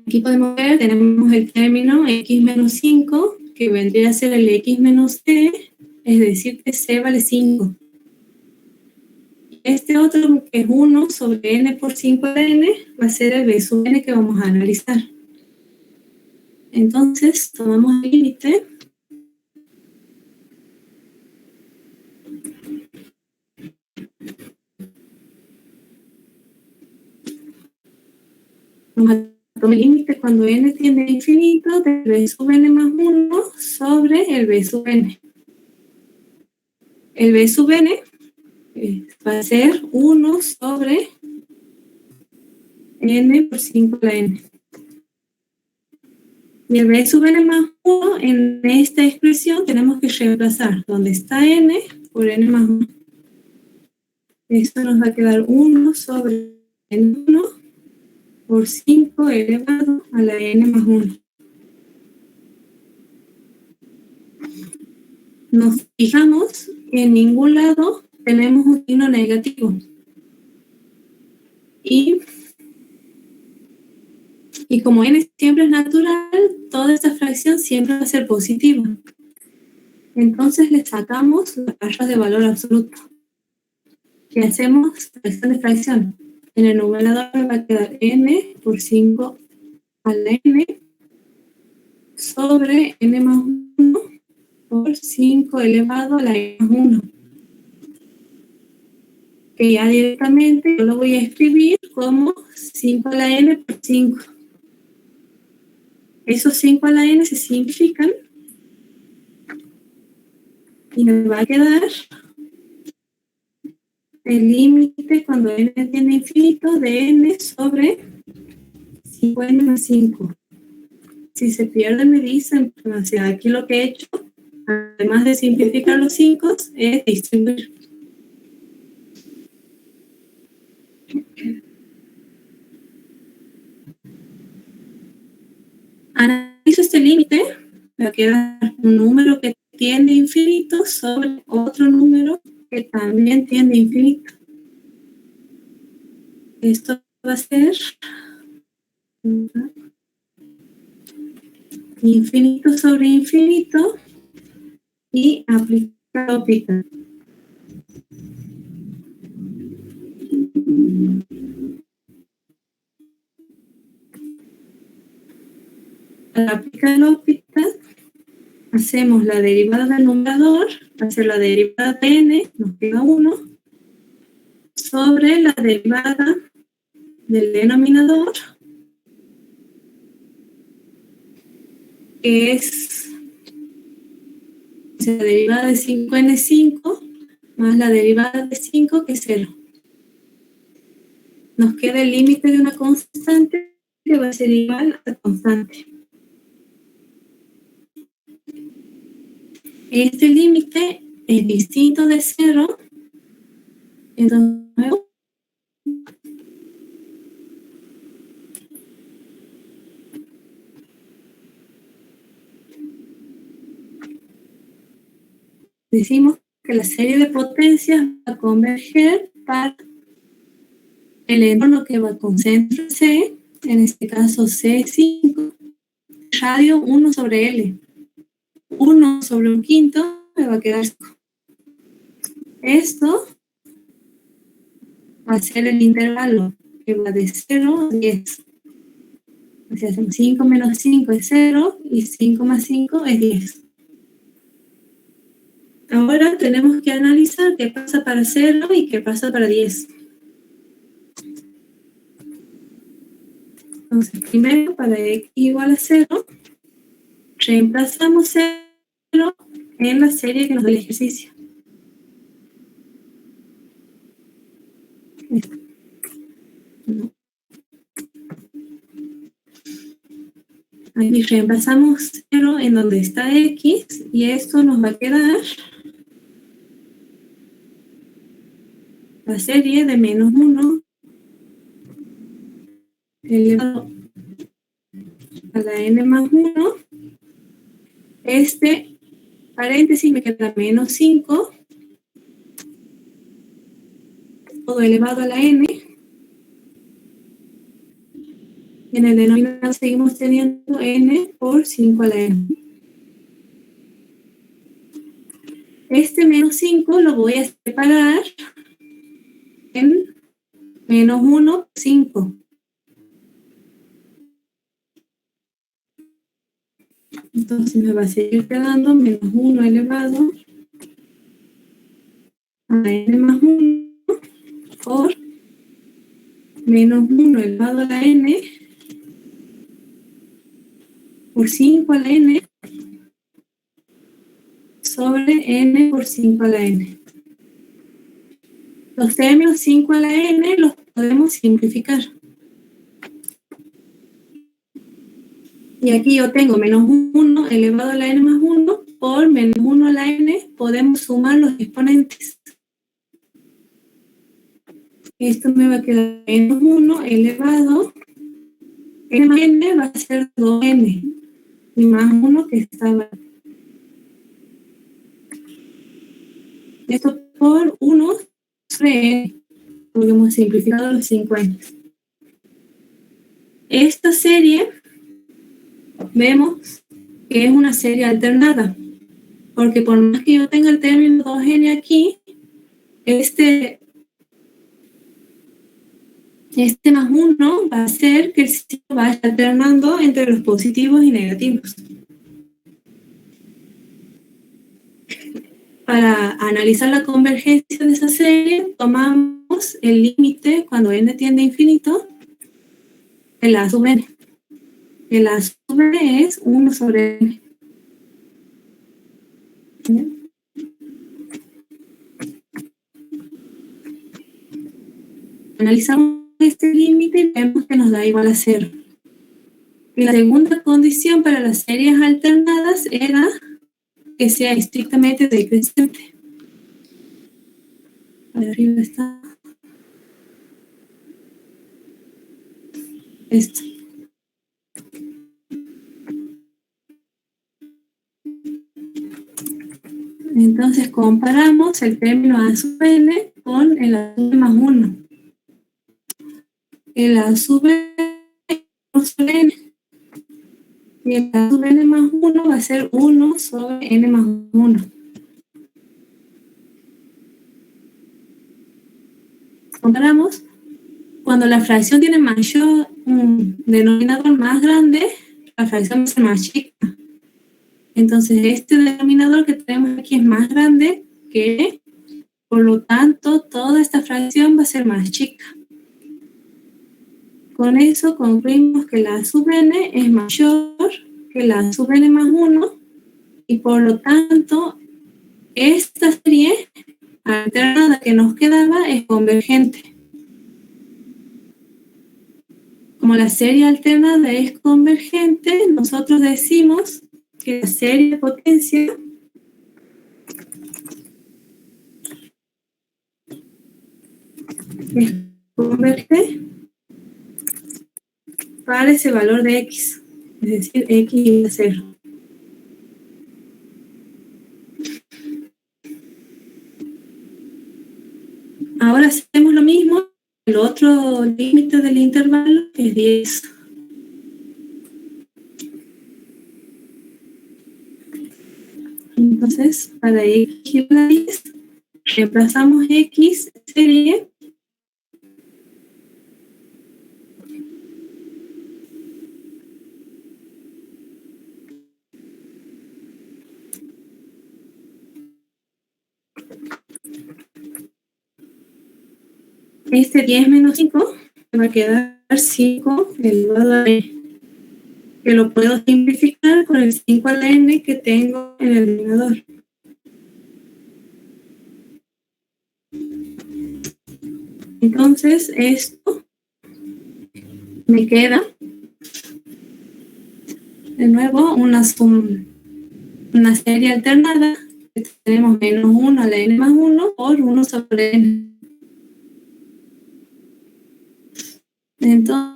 Aquí podemos ver, tenemos el término x menos 5, que vendría a ser el x menos t, es decir, que c vale 5. Este otro, que es 1 sobre n por 5 de n, va a ser el b sub n que vamos a analizar. Entonces, tomamos el límite. Vamos a tomo el límite cuando n tiende a infinito del b sub n más 1 sobre el b sub n. El b sub n va a ser 1 sobre n por 5 a la n. Y el b sub n más 1, en esta expresión tenemos que reemplazar donde está n por n más 1. Esto nos va a quedar 1 sobre n1 por 5 elevado a la n más 1. Nos fijamos que en ningún lado tenemos un signo negativo. Y como n siempre es natural, toda esta fracción siempre va a ser positiva. Entonces le sacamos las barras de valor absoluto. Y hacemos fracción de fracción. En el numerador va a quedar n por 5 a la n sobre n más 1 por 5 elevado a la n más 1. Que ya directamente yo lo voy a escribir como 5 a la n por 5. Esos 5 a la n se simplifican y me va a quedar el límite cuando n tiende a infinito de n sobre 5n más 5. Si se pierde me dicen, o sea, aquí lo que he hecho, además de simplificar los 5, es distribuir. Analizo este límite, me va a quedar un número que tiende a infinito sobre otro número que también tiende a infinito. Esto va a ser infinito sobre infinito y aplicar óptica. Para aplicar óptica, hacemos la derivada del numerador, hacer la derivada de n, nos queda 1, sobre la derivada del denominador, que es la derivada de 5n5 más la derivada de 5, que es 0. Nos queda el límite de una constante que va a ser igual a la constante. Este límite es distinto de 0, entonces decimos que la serie de potencias va a converger para el entorno que va con centro C, en este caso C5, radio 1 sobre L. 1 sobre un quinto me va a quedar 5. Esto va a ser el intervalo que va de 0 a 10. O sea, 5 menos 5 es 0 y 5 más 5 es 10. Ahora tenemos que analizar qué pasa para 0 y qué pasa para 10. Entonces, primero, para x igual a 0, reemplazamos 0 en la serie que nos da el ejercicio. Aquí reemplazamos 0 en donde está x y esto nos va a quedar la serie de menos 1 elevado a la n más 1. Este paréntesis me queda menos 5, todo elevado a la n. En el denominador seguimos teniendo n por 5 a la n. Este menos 5 lo voy a separar en menos 1, 5. Entonces me va a seguir quedando menos 1 elevado a n más 1 por menos 1 elevado a la n por 5 a la n sobre n por 5 a la n. Los términos 5 a la n los podemos simplificar. Y aquí yo tengo menos 1 elevado a la n más 1 por menos 1 a la n. Podemos sumar los exponentes. Esto me va a quedar menos 1 elevado. N más n va a ser 2n. Y más 1 que estaba. Esto por 1 sobre n. Porque hemos simplificado los 50. Esta serie vemos que es una serie alternada. Porque por más que yo tenga el término 2n aquí, este más 1 va a hacer que el signo vaya alternando entre los positivos y negativos. Para analizar la convergencia de esa serie, tomamos el límite cuando n tiende a infinito, el a sub n. El a sub n es 1 sobre n. ¿Bien? Analizamos este límite y vemos que nos da igual a 0. Y la segunda condición para las series alternadas era que sea estrictamente decreciente. Ahí arriba está. Esto. Entonces comparamos el término a sub n con el a sub n más 1. El a sub n sobre n. Y el a sub n más 1 va a ser 1 sobre n más 1. Comparamos. Cuando la fracción tiene mayor, un denominador más grande, la fracción va a ser más chica. Entonces, este denominador que tenemos aquí es más grande que, por lo tanto, toda esta fracción va a ser más chica. Con eso concluimos que la sub n es mayor que la sub n más 1 y por lo tanto esta serie alternada que nos quedaba es convergente. Como la serie alternada es convergente, nosotros decimos que la serie de potencia es convergente para ese valor de x, es decir, x igual a 0. Ahora hacemos lo mismo, el otro límite del intervalo es 10. Entonces, para x igual a 10, reemplazamos x serie este 10 menos 5 me va a quedar 5 elevado a n, que lo puedo simplificar con el 5 a la n que tengo en el denominador. Entonces, esto me queda de nuevo una serie alternada que tenemos menos 1 a la n más 1 por 1 sobre n. Entonces,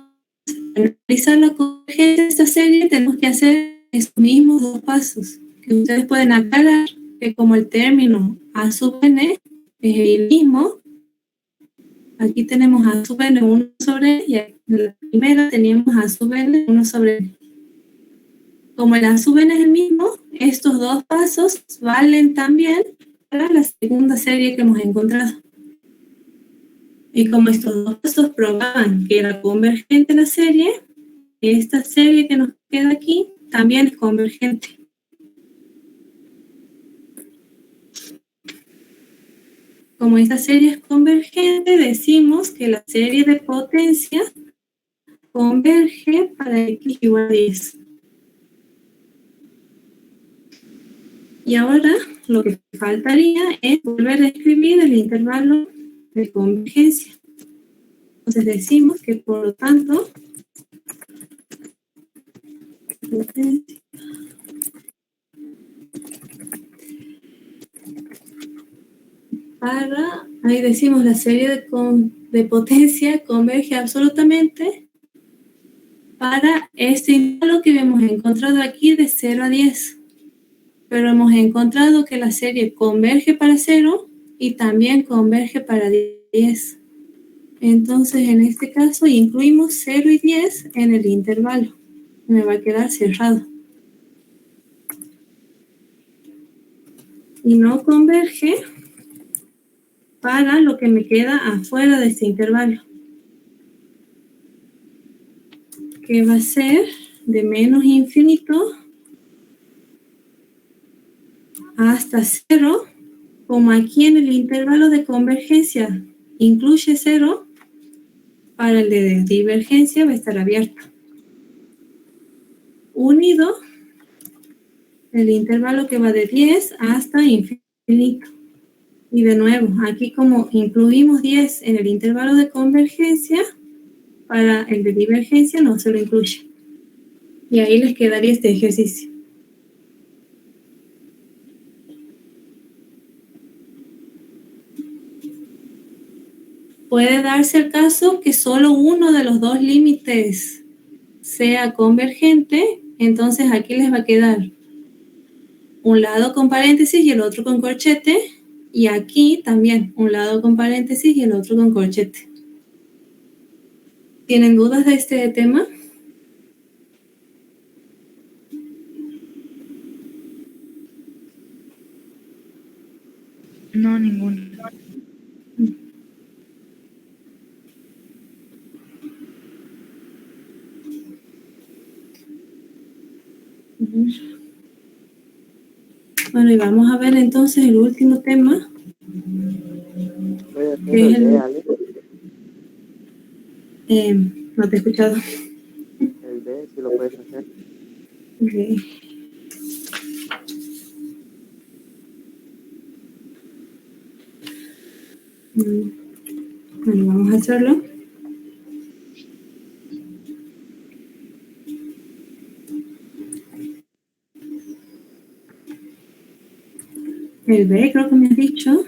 para analizar la convergencia de esta serie tenemos que hacer estos mismos dos pasos, que ustedes pueden aclarar que como el término a sub n es el mismo, aquí tenemos a sub n 1 sobre n y en la primera teníamos a sub n 1 sobre n. Como el a sub n es el mismo, estos dos pasos valen también para la segunda serie que hemos encontrado. Y como estos dos pasos probaban que era convergente la serie, esta serie que nos queda aquí también es convergente. Como esta serie es convergente, decimos que la serie de potencia converge para x igual a 10. Y ahora lo que faltaría es volver a escribir el intervalo de convergencia. Entonces decimos que por lo tanto, ahí decimos la serie de potencia converge absolutamente para este intervalo que hemos encontrado aquí de 0 a 10. Pero hemos encontrado que la serie converge para 0 y también converge para 10. Entonces, en este caso, incluimos 0 y 10 en el intervalo. Me va a quedar cerrado. Y no converge para lo que me queda afuera de este intervalo, que va a ser de menos infinito hasta 0, como aquí en el intervalo de convergencia incluye 0, para el de divergencia va a estar abierto. Unido el intervalo que va de 10 hasta infinito. Y de nuevo, aquí como incluimos 10 en el intervalo de convergencia, para el de divergencia no se lo incluye. Y ahí les quedaría este ejercicio. Puede darse el caso que solo uno de los dos límites sea convergente, entonces aquí les va a quedar un lado con paréntesis y el otro con corchete, y aquí también un lado con paréntesis y el otro con corchete. ¿Tienen dudas de este tema? No, ninguno. Bueno, y vamos a ver entonces el último tema. Que es no te he escuchado. El B, si lo puedes hacer. Okay. Bueno, vamos a hacerlo. El B, creo que me has dicho.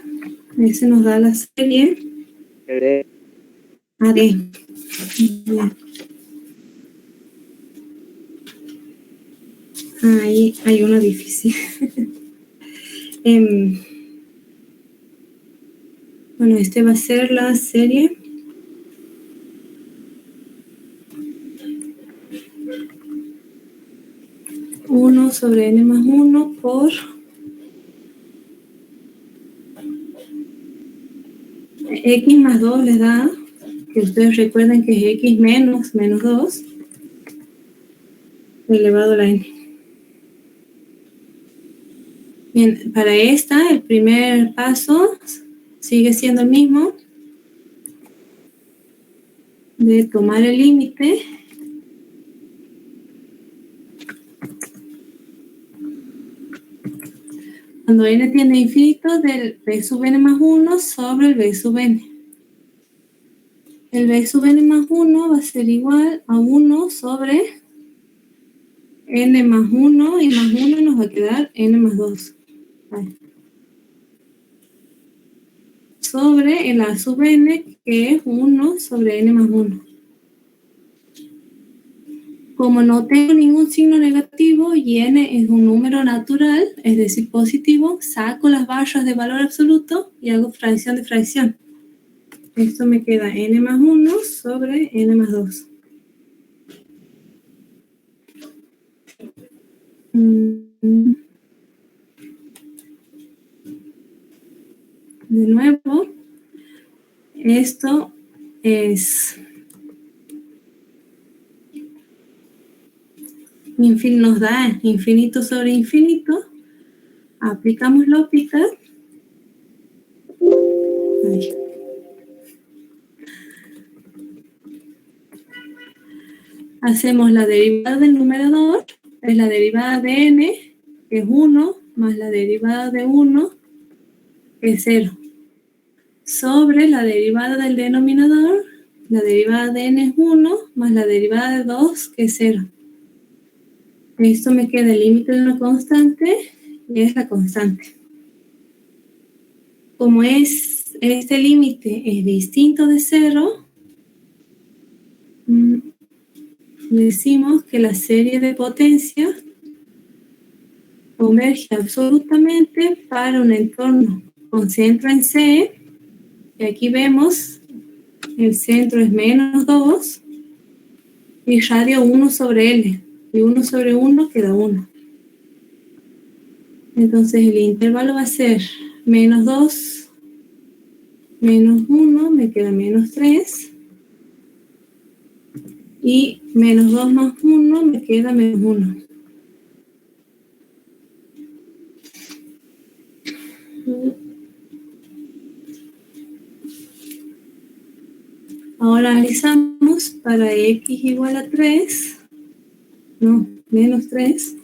Ese nos da la serie. El D. A, D. Bien. Ahí hay uno difícil. Bueno, este va a ser la serie. Uno sobre n más 1 por x más 2 les da, que ustedes recuerden que es x menos 2 elevado a la n. Bien, para esta, el primer paso sigue siendo el mismo, de tomar el límite cuando n tiende a infinito del b sub n más 1 sobre el b sub n. El b sub n más 1 va a ser igual a 1 sobre n más 1, y más 1 nos va a quedar n más 2. Vale. Sobre el a sub n, que es 1 sobre n más 1. Como no tengo ningún signo negativo y n es un número natural, es decir, positivo, saco las barras de valor absoluto y hago fracción de fracción. Esto me queda n más 1 sobre n más 2. De nuevo, esto es... nos da infinito sobre infinito. Aplicamos lógica. Hacemos la derivada del numerador, es la derivada de n, que es 1 más la derivada de 1, que es 0, sobre la derivada del denominador, la derivada de n es 1, más la derivada de 2, que es 0. Esto me queda el límite de una constante, y es la constante. Como este límite es distinto de 0, decimos que la serie de potencia converge absolutamente para un entorno con centro en C, y aquí vemos el centro es menos 2 y radio 1 sobre L, y 1 sobre 1 queda 1. Entonces el intervalo va a ser menos 2, menos 1, me queda menos 3, y menos 2 más 1 me queda menos 1. Ahora analizamos para x igual a 3, no, menos 3.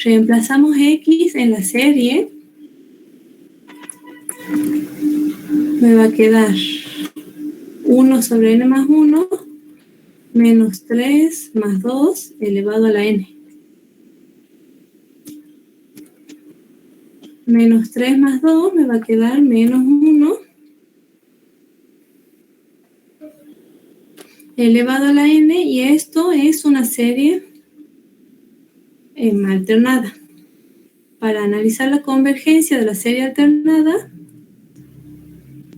Reemplazamos x en la serie. Me va a quedar 1 sobre n más 1, menos 3 más 2 elevado a la n. Menos 3 más 2 me va a quedar menos 1 elevado a la n, y esto es una serie alternada. Para analizar la convergencia de la serie alternada,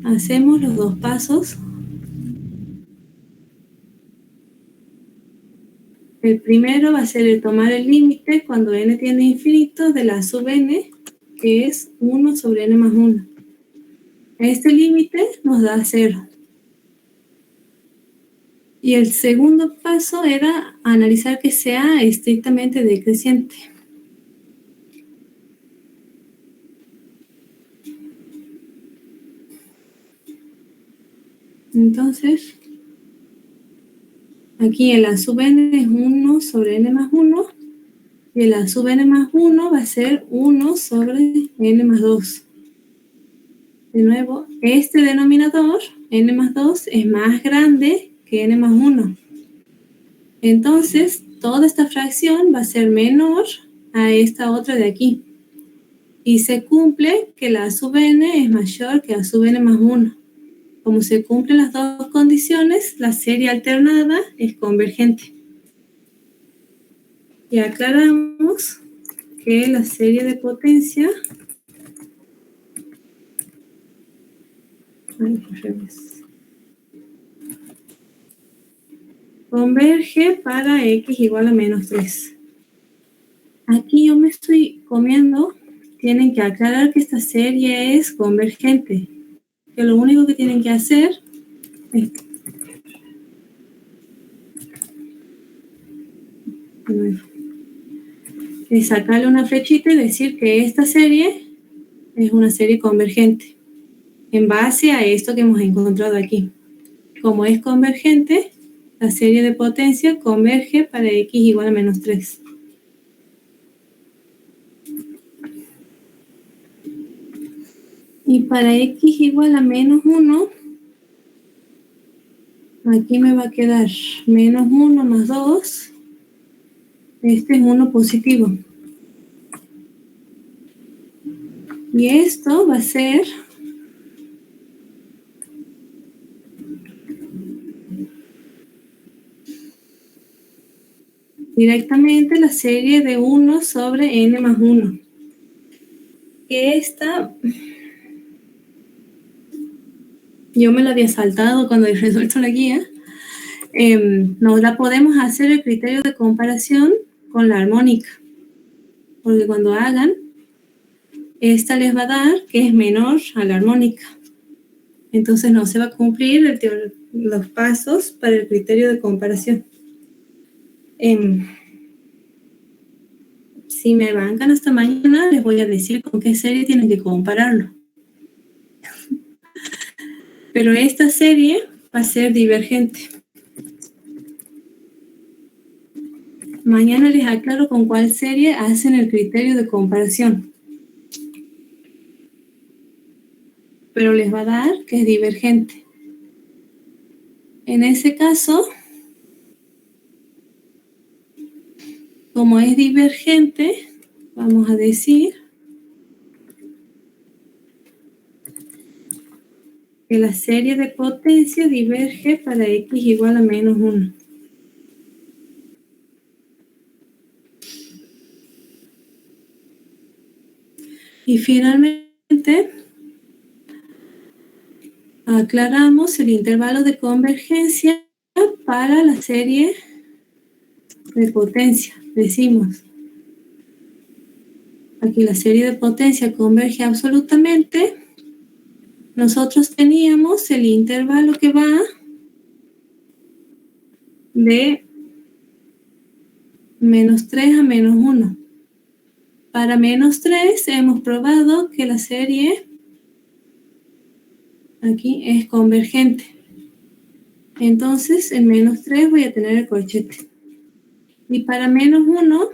hacemos los dos pasos. El primero va a ser el tomar el límite cuando n tiende a infinito de la sub n, que es 1 sobre n más 1. Este límite nos da 0. Y el segundo paso era analizar que sea estrictamente decreciente. Entonces, aquí el a sub n es 1 sobre n más 1, y el a sub n más 1 va a ser 1 sobre n más 2. De nuevo, este denominador, n más 2, es más grande que n más 1. Entonces, toda esta fracción va a ser menor a esta otra de aquí. Y se cumple que la a sub n es mayor que a sub n más 1. Como se cumplen las dos condiciones, la serie alternada es convergente. Y aclaramos que la serie de potencia converge para x igual a menos 3. Aquí yo me estoy comiendo, tienen que aclarar que esta serie es convergente, que lo único que tienen que hacer es sacarle una flechita y decir que esta serie es una serie convergente en base a esto que hemos encontrado aquí. Como es convergente, la serie de potencia converge para x igual a menos 3. Y para x igual a menos 1, aquí me va a quedar menos 1 más 2. Este es 1 positivo. Y esto va a ser directamente la serie de 1 sobre n más 1. Que esta yo me la había saltado cuando he resuelto la guía. Nos la podemos hacer el criterio de comparación con la armónica. Porque cuando hagan, esta les va a dar que es menor a la armónica. Entonces no se va a cumplir los pasos para el criterio de comparación. Si me bancan hasta mañana, les voy a decir con qué serie tienen que compararlo. Pero esta serie va a ser divergente. Mañana les aclaro con cuál serie hacen el criterio de comparación. Pero les va a dar que es divergente. En ese caso, como es divergente, vamos a decir que la serie de potencia diverge para x igual a menos 1. Y finalmente, aclaramos el intervalo de convergencia para la serie de potencia. Decimos, aquí la serie de potencia converge absolutamente. Nosotros teníamos el intervalo que va de menos 3 a menos 1. Para menos 3 hemos probado que la serie aquí es convergente. Entonces, en menos 3 voy a tener el corchete. Y para menos 1,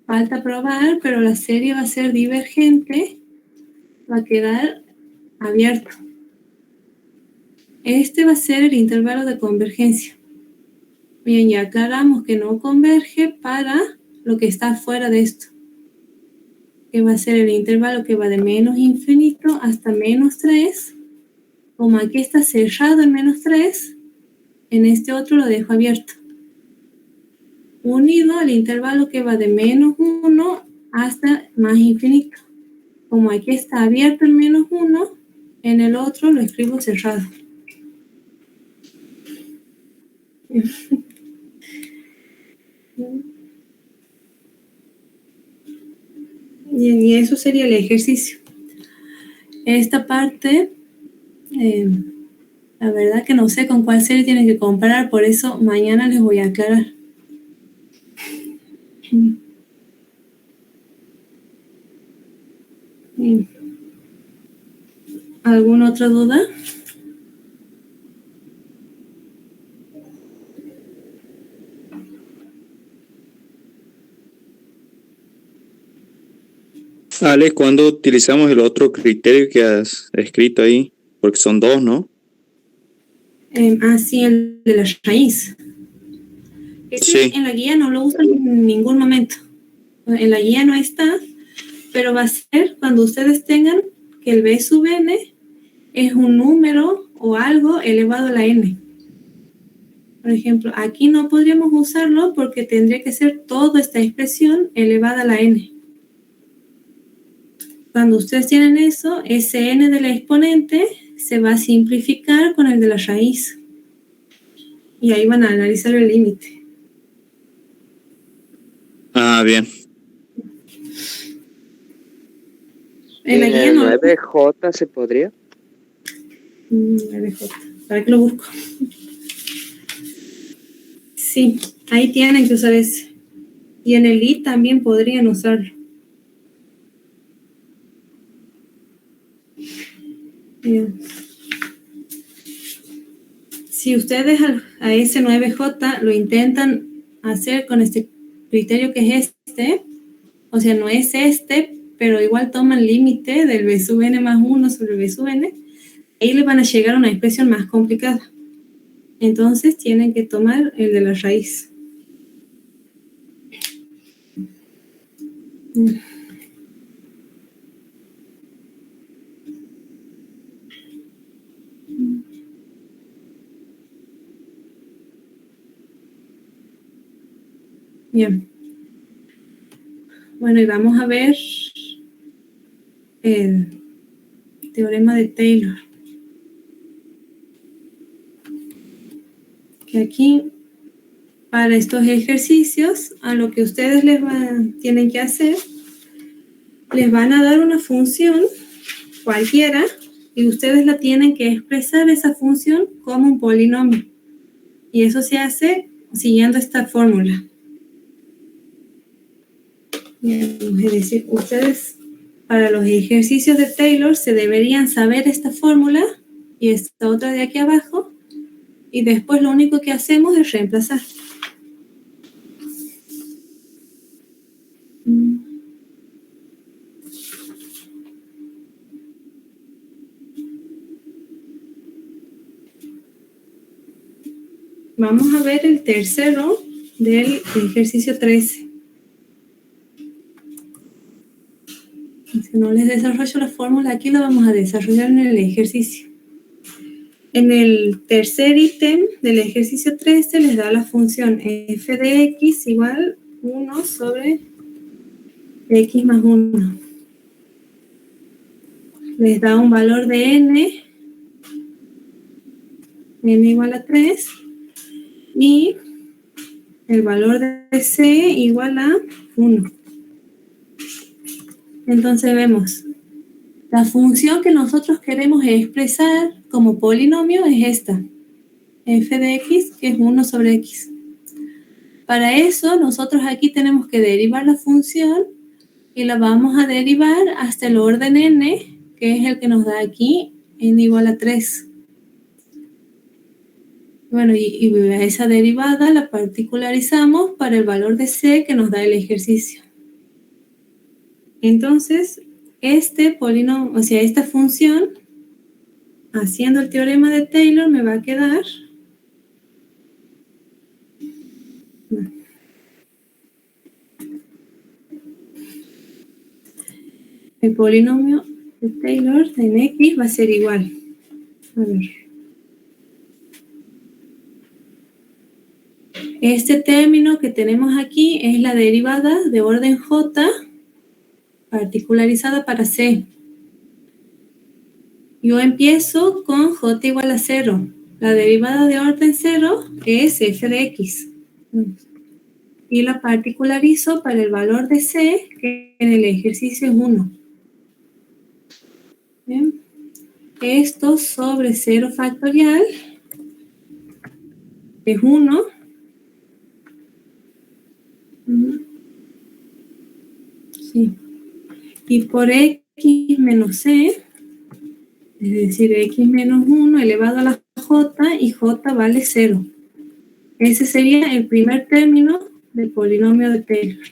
falta probar, pero la serie va a ser divergente, va a quedar abierto. Este va a ser el intervalo de convergencia. Bien, ya aclaramos que no converge para lo que está fuera de esto, que va a ser el intervalo que va de menos infinito hasta menos 3. Como aquí está cerrado en menos 3, en este otro lo dejo abierto, unido al intervalo que va de menos 1 hasta más infinito. Como aquí está abierto en menos 1, en el otro lo escribo cerrado. Y eso sería el ejercicio. Esta parte, la verdad que no sé con cuál serie tienen que comparar, por eso mañana les voy a aclarar. ¿Alguna otra duda? Ale, ¿cuándo utilizamos el otro criterio que has escrito ahí? Porque son dos, ¿no? Sí, el de la raíz. Sí. En la guía no lo usan en ningún momento. En la guía no está, pero va a ser cuando ustedes tengan que el b sub n es un número o algo elevado a la n. Por ejemplo, aquí no podríamos usarlo porque tendría que ser toda esta expresión elevada a la n. Cuando ustedes tienen eso, ese n de la exponente se va a simplificar con el de la raíz. Y ahí van a analizar el límite. Ah, bien. ¿En el 9J se podría? 9J. ¿Para qué lo busco? Sí, ahí tienen que usar ese. Y en el I también podrían usarlo. Bien. Si ustedes a ese 9J lo intentan hacer con este criterio que es este, o sea, no es este, pero igual toman límite del b sub n más 1 sobre b sub n, ahí les van a llegar a una expresión más complicada. Entonces tienen que tomar el de la raíz. Bien. Bueno, y vamos a ver el teorema de Taylor. Que aquí, para estos ejercicios, a lo que ustedes tienen que hacer, les van a dar una función cualquiera y ustedes la tienen que expresar esa función como un polinomio. Y eso se hace siguiendo esta fórmula. Es decir, ustedes para los ejercicios de Taylor se deberían saber esta fórmula y esta otra de aquí abajo, y después lo único que hacemos es reemplazar. Vamos a ver el tercero del ejercicio 13. Si no les desarrollo la fórmula, aquí la vamos a desarrollar en el ejercicio. En el tercer ítem del ejercicio 13 les da la función f de x igual 1 sobre x más 1. Les da un valor de n igual a 3, y el valor de c igual a 1. Entonces vemos, la función que nosotros queremos expresar como polinomio es esta, f de x, que es 1 sobre x. Para eso, nosotros aquí tenemos que derivar la función y la vamos a derivar hasta el orden n, que es el que nos da aquí, n igual a 3. Bueno, y esa derivada la particularizamos para el valor de c que nos da el ejercicio. Entonces, este polinomio, o sea, esta función, haciendo el teorema de Taylor, me va a quedar el polinomio de Taylor en x va a ser igual. A ver. Este término que tenemos aquí es la derivada de orden j particularizada para c. Yo empiezo con j igual a 0. La derivada de orden 0 es f de x. Y la particularizo para el valor de c, que en el ejercicio es 1. Bien. Esto sobre 0 factorial es 1. Sí. Y por x menos c, es decir, x menos 1 elevado a la j, y j vale 0. Ese sería el primer término del polinomio de Taylor.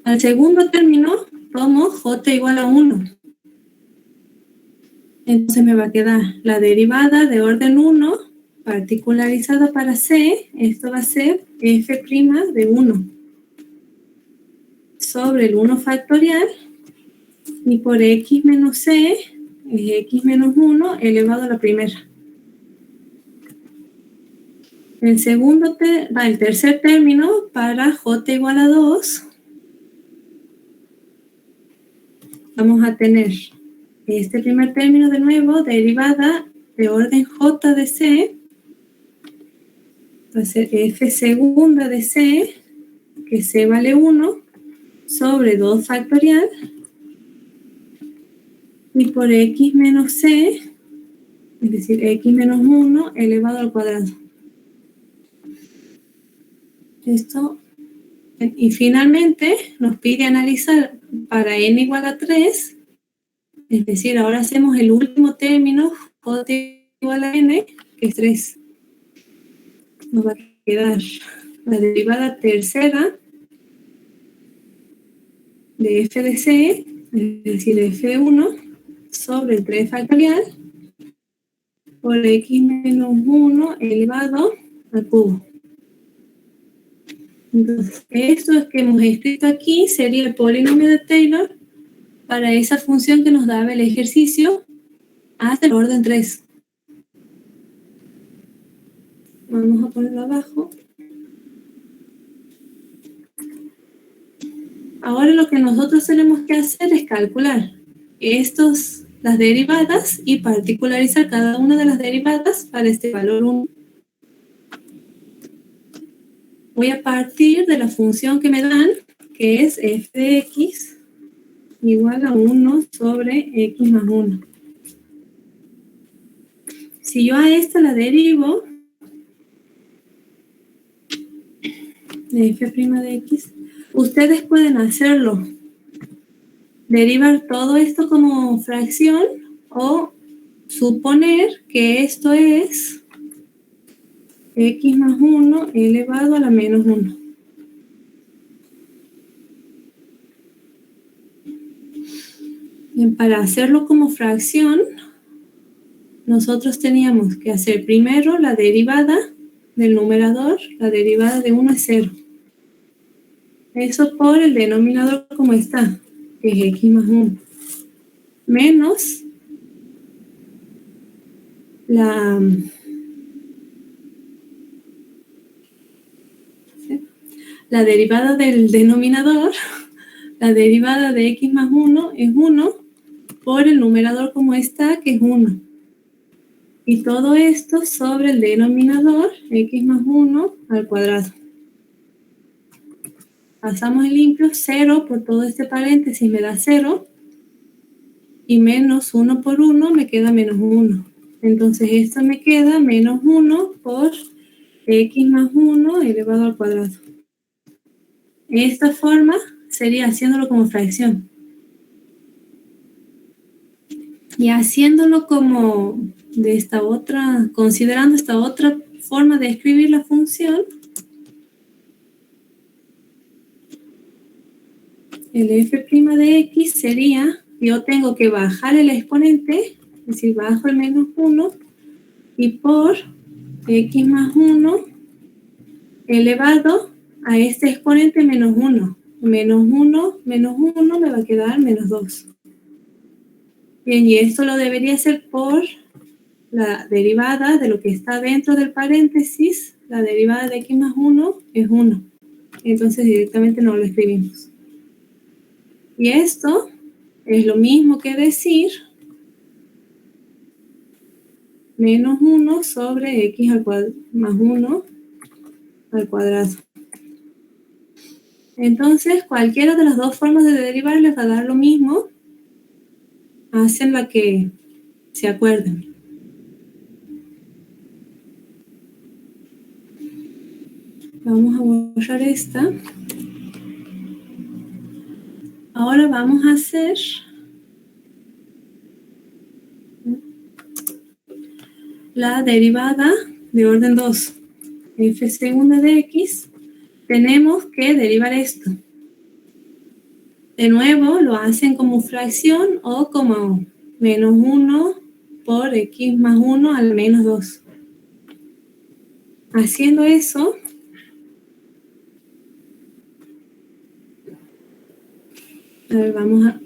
Al segundo término tomo j igual a 1. Entonces me va a quedar la derivada de orden 1 particularizada para c. Esto va a ser f' de 1 sobre el 1 factorial, y por x menos c es x menos 1 elevado a la primera. El tercer término para j igual a 2, vamos a tener este primer término de nuevo, derivada de orden j de c, va a ser f segunda de c, que c vale 1, sobre 2 factorial, y por x menos c, es decir, x menos 1 elevado al cuadrado. Esto, y finalmente nos pide analizar para n igual a 3, es decir, ahora hacemos el último término, j igual a n, que es 3. Nos va a quedar la derivada tercera de f de c, es decir, f1 sobre el 3 factorial por x menos 1 elevado al cubo. Entonces, esto que hemos escrito aquí sería el polinomio de Taylor para esa función que nos daba el ejercicio hasta el orden 3. Vamos a ponerlo abajo. Ahora lo que nosotros tenemos que hacer es calcular las derivadas y particularizar cada una de las derivadas para este valor 1. Voy a partir de la función que me dan, que es f de x igual a 1 sobre x más 1. Si yo a esta la derivo, de f' de x, ustedes pueden hacerlo. Derivar todo esto como fracción o suponer que esto es x más 1 elevado a la menos 1. Para hacerlo como fracción, nosotros teníamos que hacer primero la derivada del numerador. La derivada de 1 es 0. Eso por el denominador como está, que es x más 1. Menos la derivada del denominador. La derivada de x más 1 es 1 por el numerador como está, que es 1. Y todo esto sobre el denominador, x más 1 al cuadrado. Pasamos el limpio, 0 por todo este paréntesis me da 0. Y menos 1 por 1 me queda menos 1. Entonces esto me queda menos 1 por x más 1 elevado al cuadrado. Esta forma sería haciéndolo como fracción. Y haciéndolo como de esta otra, considerando esta otra forma de escribir la función, el f' de x sería, yo tengo que bajar el exponente, es decir, bajo el menos 1, y por x más 1 elevado a este exponente menos 1. Menos 1 me va a quedar menos 2. Bien, y esto lo debería hacer por la derivada de lo que está dentro del paréntesis. La derivada de x más 1 es 1. Entonces directamente no lo escribimos. Y esto es lo mismo que decir menos 1 sobre x más 1 al cuadrado. Entonces, cualquiera de las dos formas de derivar les va a dar lo mismo. Hacen la que se acuerden. Vamos a borrar esta. Ahora vamos a hacer la derivada de orden 2. F segunda de x. Tenemos que derivar esto. De nuevo, lo hacen como fracción o como menos 1 por x más 1 al menos 2. Haciendo eso, a ver, vamos a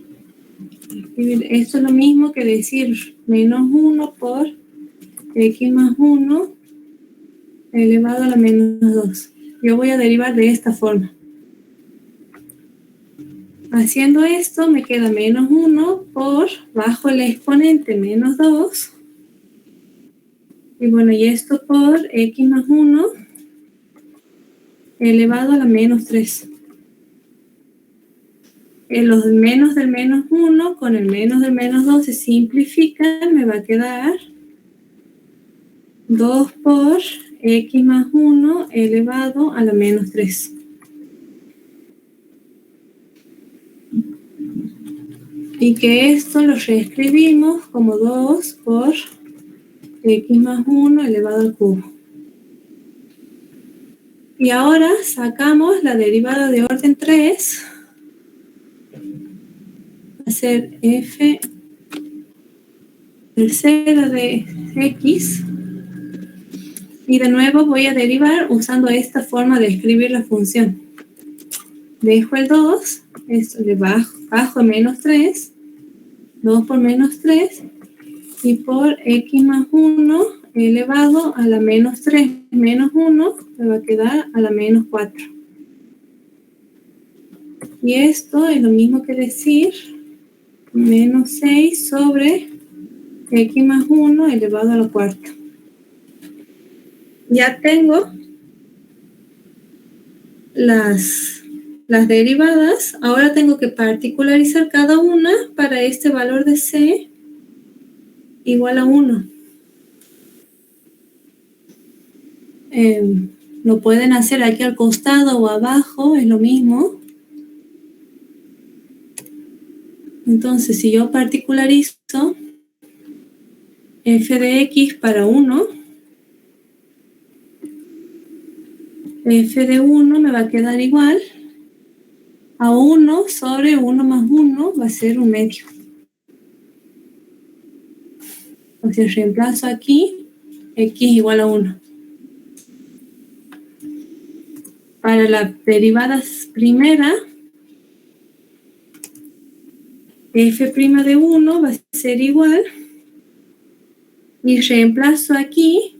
escribir, esto es lo mismo que decir menos 1 por x más 1 elevado a la menos 2. Yo voy a derivar de esta forma. Haciendo esto me queda menos 1 por bajo el exponente menos 2. Y bueno, y esto por x más 1 elevado a la menos 3. Los menos del menos 1 con el menos del menos 2 se simplifican. Me va a quedar 2 por x más 1 elevado a la menos 3. Y que esto lo reescribimos como 2 por x más 1 elevado al cubo. Y ahora sacamos la derivada de orden 3. Va a ser f tercera de x. Y de nuevo voy a derivar usando esta forma de escribir la función. Dejo el 2, esto le bajo menos 3, 2 por menos 3, y por x más 1 elevado a la menos 3 menos 1, me va a quedar a la menos 4. Y esto es lo mismo que decir menos 6 sobre x más 1 elevado a la cuarta. Ya tengo las derivadas. Ahora tengo que particularizar cada una para este valor de c igual a 1. Lo pueden hacer aquí al costado o abajo, es lo mismo. Entonces, si yo particularizo f de x para 1, f de 1 me va a quedar igual a 1 sobre 1 más 1, va a ser 1 medio. Entonces reemplazo aquí x igual a 1. Para la derivada primera, f' de 1 va a ser igual, y reemplazo aquí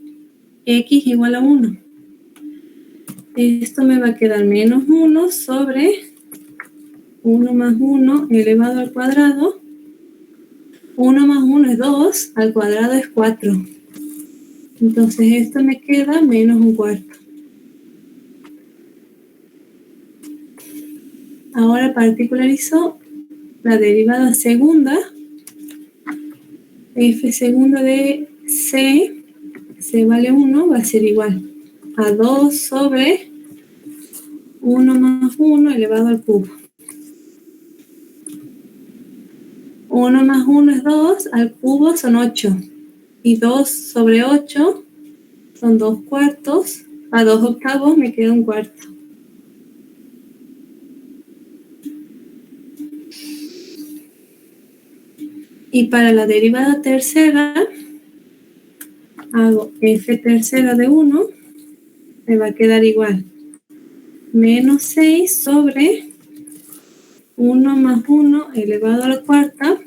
x igual a 1. Esto me va a quedar menos 1 sobre 1 más 1 elevado al cuadrado. 1 más 1 es 2, al cuadrado es 4. Entonces esto me queda menos un cuarto. Ahora particularizo la derivada segunda. F segunda de c vale 1, va a ser igual a 2 sobre 1 más 1 elevado al cubo. 1 más 1 es 2, al cubo son 8. Y 2 sobre 8 son 2 cuartos. A 2 octavos me queda un cuarto. Y para la derivada tercera, hago f tercera de 1, me va a quedar igual. Menos 6 sobre 1 más 1 elevado a la cuarta.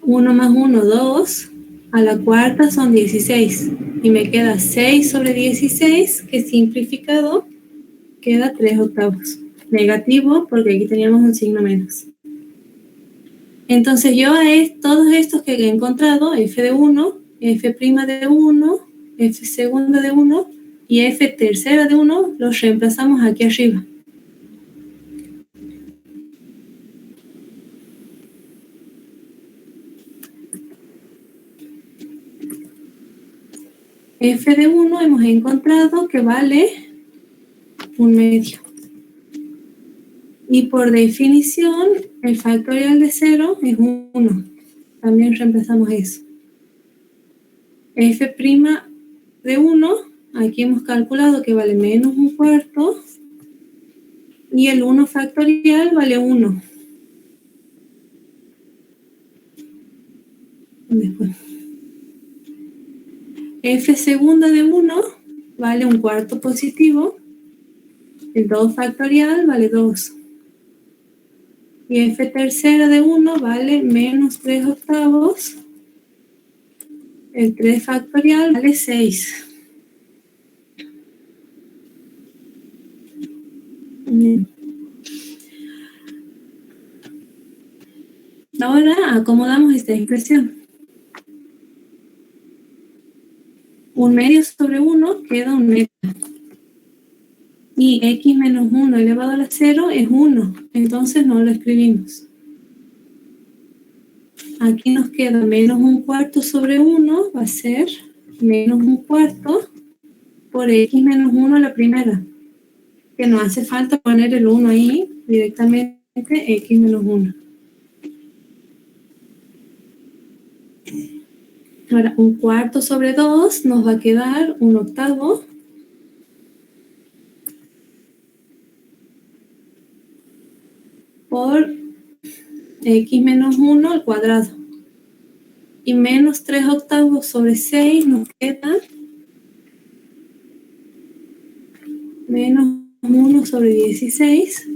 1 más 1, 2. A la cuarta son 16. Y me queda 6 sobre 16, que simplificado queda 3 octavos. Negativo, porque aquí teníamos un signo menos. Entonces yo a todos estos que he encontrado, f de 1, f' de 1, f segunda de 1 y f tercera de 1, los reemplazamos aquí arriba. F de 1 hemos encontrado que vale 1/2. Y por definición, el factorial de 0 es 1. También reemplazamos eso. F' de 1, aquí hemos calculado que vale menos un cuarto. Y el 1 factorial vale 1. Después. F segunda de 1 vale un cuarto positivo. El 2 factorial vale 2. Y f tercera de 1 vale menos 3 octavos. El 3 factorial vale 6. Ahora acomodamos esta expresión. 1/2 sobre 1 queda 1/2. Y x menos 1 elevado a la 0 es 1. Entonces no lo escribimos. Aquí nos queda menos un cuarto sobre 1. Va a ser menos un cuarto por x menos 1 a la primera. Que no hace falta poner el 1 ahí. Directamente x menos 1. Ahora, un cuarto sobre 2 nos va a quedar un octavo. Por x menos 1 al cuadrado. Y menos 3 octavos sobre 6 nos queda menos 1 sobre 16.